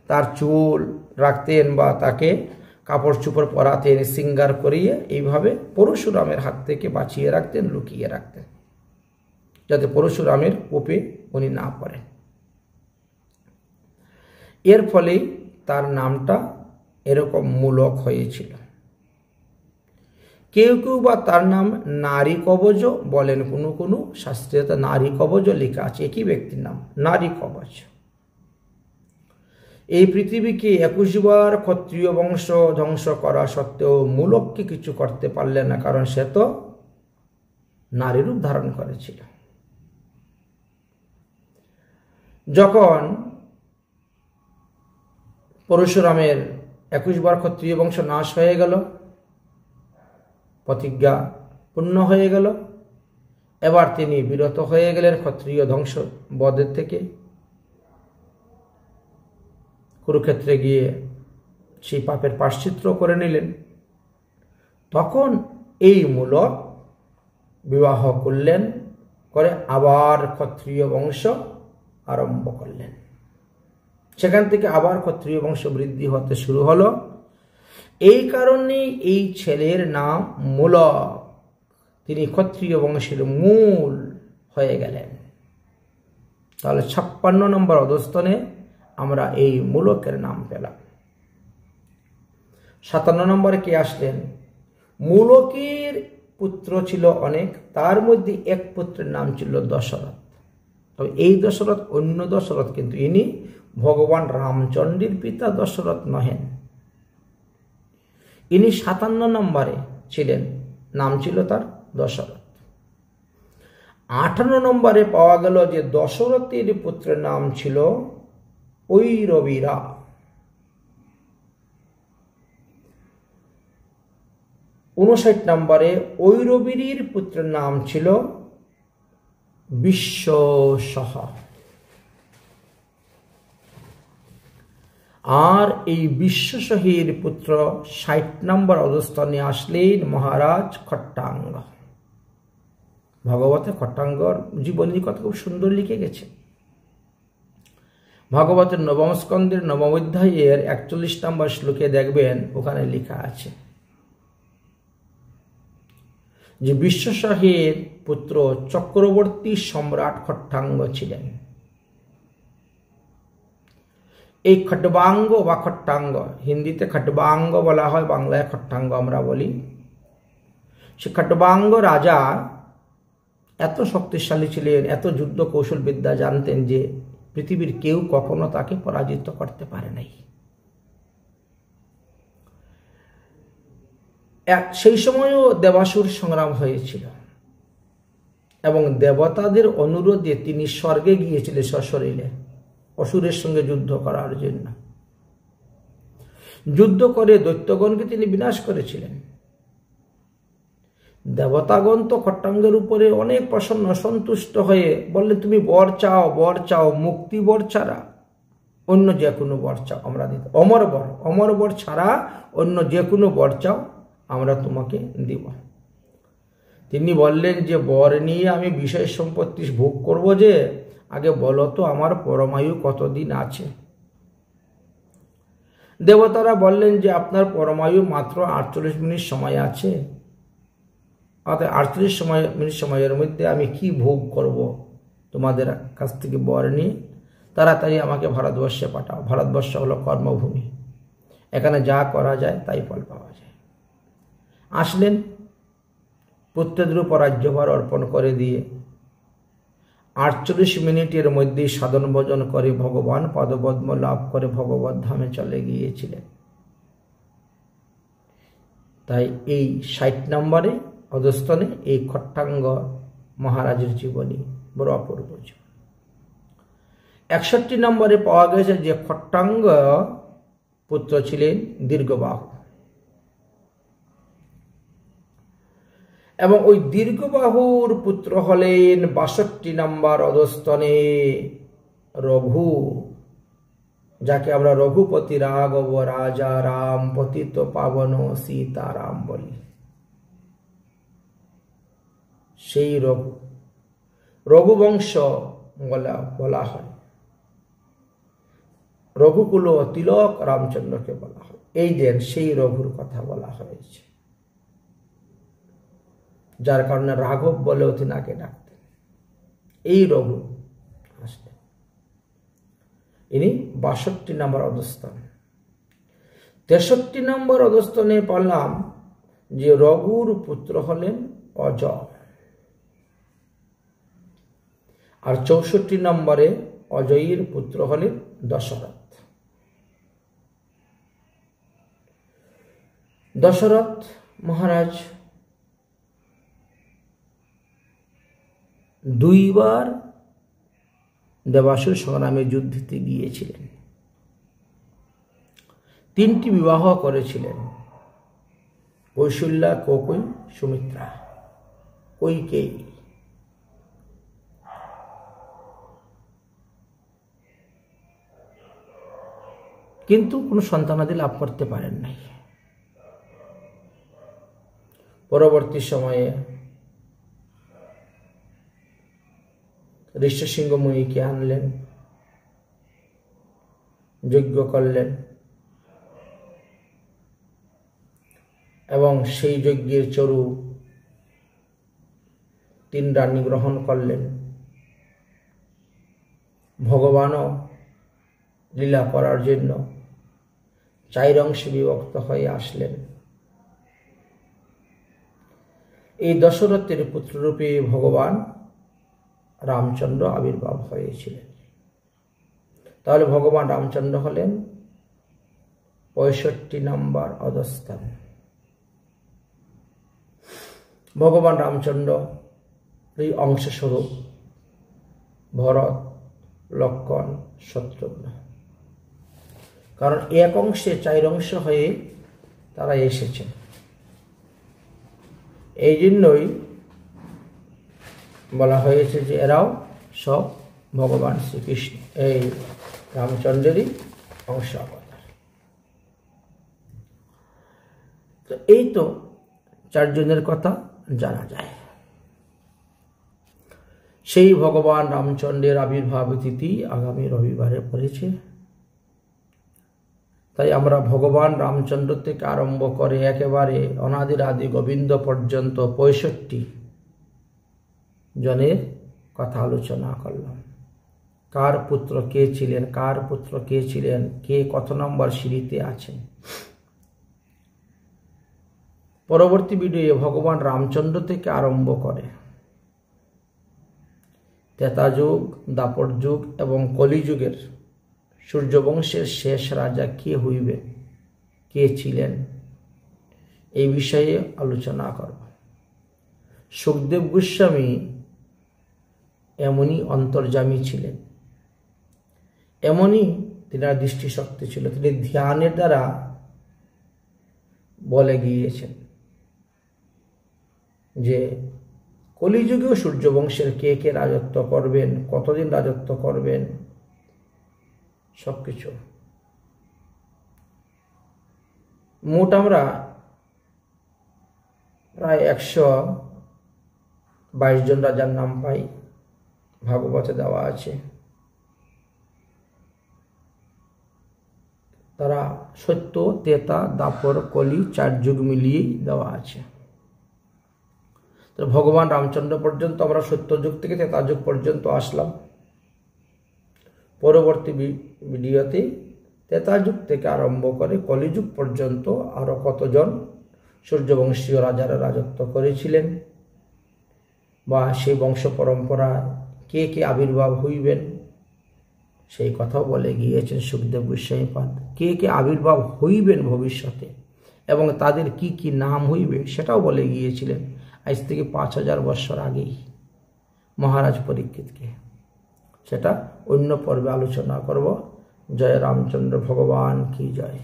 তার চুল রাখতেন বা তাকে কাপড় চোপড় পরাতেন, শৃঙ্গার করিয়ে এইভাবে পরশুরামের হাত থেকে বাঁচিয়ে রাখতেন, লুকিয়ে রাখতেন, যাতে পরশুরামের কোপে উনি না পড়েন। এর ফলেই তার নামটা এরকম মূলক হয়েছিল। কেউ কেউ বা তার নাম নারী কবচ বলেন, কোনো কোনো শাস্ত্রে নারী কবচ লেখা আছে, একই ব্যক্তির নাম নারী কবচ। এই পৃথিবীকে 21 বার ক্ষত্রিয় বংশ ধ্বংস করা সত্ত্বেও মূলককে কিছু করতে পারলেন না, কারণ সে তো নারী রূপ ধারণ করেছিল। যখন পরশুরামের 21 বার ক্ষত্রিয় বংশ নাশ হয়ে গেল, প্রতিজ্ঞা পূর্ণ হয়ে গেল, এবার তিনি বিরত হয়ে গেলেন ক্ষত্রিয় ধ্বংস বধের থেকে। কুরুক্ষেত্রে গিয়ে সেই পাপের প্রায়শ্চিত্ত করে নিলেন। তখন এই মূলক বিবাহ করলেন, করে আবার ক্ষত্রিয় বংশ আরম্ভ করলেন। সেখান থেকে আবার ক্ষত্রিয় বংশ বৃদ্ধি হতে শুরু হলো। এই কারণে এই ছেলের নাম মূলক, তিনি ক্ষত্রিয় বংশের মূল হয়ে গেলেন। তাহলে 56 নম্বর অধস্তনে আমরা এই মূলকের নাম পেলাম। 57 নম্বরে কে আসলেন? মূলকের পুত্র ছিল অনেক, তার মধ্যে এক পুত্রের নাম ছিল দশরথ। তবে এই দশরথ অন্য দশরথ, কিন্তু ইনি ভগবান রামচন্দ্রের পিতা দশরথ নহেন। ইনি 57 নম্বরে ছিলেন, নাম ছিল তার দশরথ। 58 নম্বরে পাওয়া গেল যে দশরথের পুত্রের নাম ছিল ঐরবীরা। 59 নম্বরে ঐরবীর পুত্রের নাম ছিল বিশ্বসহ। আর এই বিশ্বসহীর পুত্র 60 নম্বর অধস্থানে আসলেন মহারাজ খট্টাঙ্গ। ভাগবতে খট্টাঙ্গর জীবনীর কথা খুব সুন্দর লিখে গেছে। ভাগবতের নবম স্কন্ধের নবম অধ্যায়ের 41 নম্বর শ্লোকে দেখবেন, ওখানে লেখা আছে যে বিশ্বসহের পুত্র চক্রবর্তী সম্রাট খট্টাঙ্গ ছিলেন। এই খট্টবাঙ্গ বা খট্টাঙ্গ, হিন্দিতে খট্টবাঙ্গ বলা হয়, বাংলায় খট্টাঙ্গ আমরা বলি। সে খট্টবাঙ্গ রাজা এত শক্তিশালী ছিলেন, এত যুদ্ধ কৌশল বিদ্যা জানতেন যে পৃথিবীর কেউ কখনো তাকে পরাজিত করতে পারে নাই। সেই সময়ও দেবাসুর সংগ্রাম হয়েছিল এবং দেবতাদের অনুরোধে তিনি স্বর্গে গিয়েছিলেন সশরীরে অসুরের সঙ্গে যুদ্ধ করার জন্য। যুদ্ধ করে দৈত্যগণকে তিনি বিনাশ করেছিলেন। দেবতাগণ তো খট্টাঙ্গের উপরে অনেক প্রসন্ন, সন্তুষ্ট হয়ে বললেন, তুমি বর চাও, বর চাও, মুক্তি বর ছাড়া অন্য যে কোনো বর চাও আমরা দিতে, অমর বর ছাড়া অন্য যে কোনো বর চাও আমরা তোমাকে দিব। তিনি বললেন যে বর নিয়ে আমি বিষয় সম্পত্তি ভোগ করব, যে আগে বলো তো আমার পরমায়ু কতদিন আছে। দেবতারা বললেন যে আপনার পরমায়ু মাত্র 48 মিনিট সময় আছে, অর্থাৎ 48 মিনিট সময়ের মধ্যে আমি কি ভোগ করব তোমাদের কাছ থেকে বর নিয়ে, তাড়াতাড়ি আমাকে ভারতবর্ষে পাঠাও। ভারতবর্ষ হলো কর্মভূমি, এখানে যা করা যায় তাই ফল পাওয়া যায়। আসলেন, পুত্রদের উপর রাজ্যভার অর্পণ করে দিয়ে 48 মিনিটের মধ্যেই সাধন ভোজন করে ভগবান পদপদ্ম লাভ করে ভগবত ধামে চলে গিয়েছিলেন। তাই এই 60 নম্বরে অধস্তনে এই খট্টাঙ্গ মহারাজের জীবনী বড় অপূর্ব। 61 নম্বরে পাওয়া গেছে যে খট্টাঙ্গ পুত্র ছিলেন দীর্ঘবাহু, এবং ওই দীর্ঘবাহুর পুত্র হলেন 62 নম্বর অধস্তনে রঘু, যাকে আমরা রঘুপতি রাঘব রাজা রাম পতিত পাবন সীতারাম বলি। সেই রঘু রঘুবংশ বলা হয়, রঘুকুল তিলক রামচন্দ্রকে বলা হয়। এই দেন সেই রঘুর কথা বলা হয়েছে, যার কারণে রাঘব বলেও তিনাকে ডাকতেন। এই রঘু আসলেন, ইনি ৬২ নম্বর অধস্থান। ৬৩ নম্বর অধস্থানে পারলাম যে রঘুর পুত্র হলেন অজ, আর ৬৪ নম্বরে অজয়ের পুত্র হলেন দশরথ। দশরথ মহারাজ ২ বার দেবাসুর সংগ্রামে যুদ্ধে গিয়েছিলেন, ৩টি বিবাহ করেছিলেন, কৌশল্যা, কৌকেয়ী, সুমিত্রা, কৈকেয়ী। কিন্তু কোনো সন্তানাদি লাভ করতে পারেন নাই। পরবর্তী সময়ে ঋষ্যশৃঙ্গ মুনিকে আনলেন, যজ্ঞ করলেন এবং সেই যজ্ঞের চরু ৩ রানী গ্রহণ করলেন। ভগবানও লীলা করার জন্য 4 অংশে বিভক্ত হয়ে আসলেন। এই দশরথের পুত্ররূপে ভগবান রামচন্দ্র আবির্ভাব হয়েছিলেন। তাহলে ভগবান রামচন্দ্র হলেন ৬৫ নম্বর অধস্থান। ভগবান রামচন্দ্র এই অংশস্বরূপ ভরত, লক্ষ্মণ, শত্রুঘ্ন, কারণ এক অংশে 4 অংশ হয়ে তারা এসেছেন। এই জন্যই বলা হয়েছে যে এরাও সব ভগবান শ্রীকৃষ্ণ, এই রামচন্দ্রেরই অংশ অবতার। তো এই তো 4 জনের কথা জানা যায়। সেই ভগবান রামচন্দ্রের আবির্ভাব তিথি আগামী রবিবারে পড়েছে। তাই আমরা ভগবান রামচন্দ্র থেকে আরম্ভ করে একেবারে অনাদির আদি গোবিন্দ পর্যন্ত 65 জনের কথা আলোচনা করলাম। কার পুত্র কে ছিলেন, কার পুত্র কে ছিলেন, কে কত নম্বর সিঁড়িতে আছেন। পরবর্তী ভিডিওয়ে ভগবান রামচন্দ্র থেকে আরম্ভ করে ত্রেতা যুগ, দ্বাপর যুগ এবং কলিযুগের সূর্যবংশের শেষ রাজা কে হইবেন, কে ছিলেন, এই বিষয়ে আলোচনা করব। সুখদেব গোস্বামী এমনই অন্তর্যামী ছিলেন, এমনই তিনার দৃষ্টিশক্তি ছিল। তিনি ধ্যানের দ্বারা বলে গিয়েছেন যে কলিযুগেও সূর্যবংশের কে কে রাজত্ব করবেন, কতদিন রাজত্ব করবেন, সবকিছু। মোট আমরা প্রায় 122 জন রাজার নাম পাই, ভাগবতে দেওয়া আছে। তারা সত্য, ত্রেতা, দ্বাপর, কলি 4 যুগ মিলিয়েই দেওয়া আছে। তো ভগবান রামচন্দ্র পর্যন্ত আমরা সত্য যুগ থেকে ত্রেতা যুগ পর্যন্ত আসলাম। পরবর্তী ভিডিওতে ত্রেতা যুগ থেকে আরম্ভ করে কলিযুগ পর্যন্ত আরো কতজন সূর্যবংশীয় রাজারা রাজত্ব করেছিলেন, বা সেই বংশ পরম্পরা কে কে আবির্ভাব হইবেন, সেই কথাও বলে গিয়েছেন সুখদেব গোস্বামী পাদ। কে কে আবির্ভাব হইবেন ভবিষ্যতে এবং তাদের কি কি নাম হইবে সেটাও বলে গিয়েছিলেন আজ থেকে 5000 বছর আগেই মহারাজ পরীক্ষিতকে। সেটা অন্য পর্বে আলোচনা করব। জয় রামচন্দ্র ভগবান কি জয়।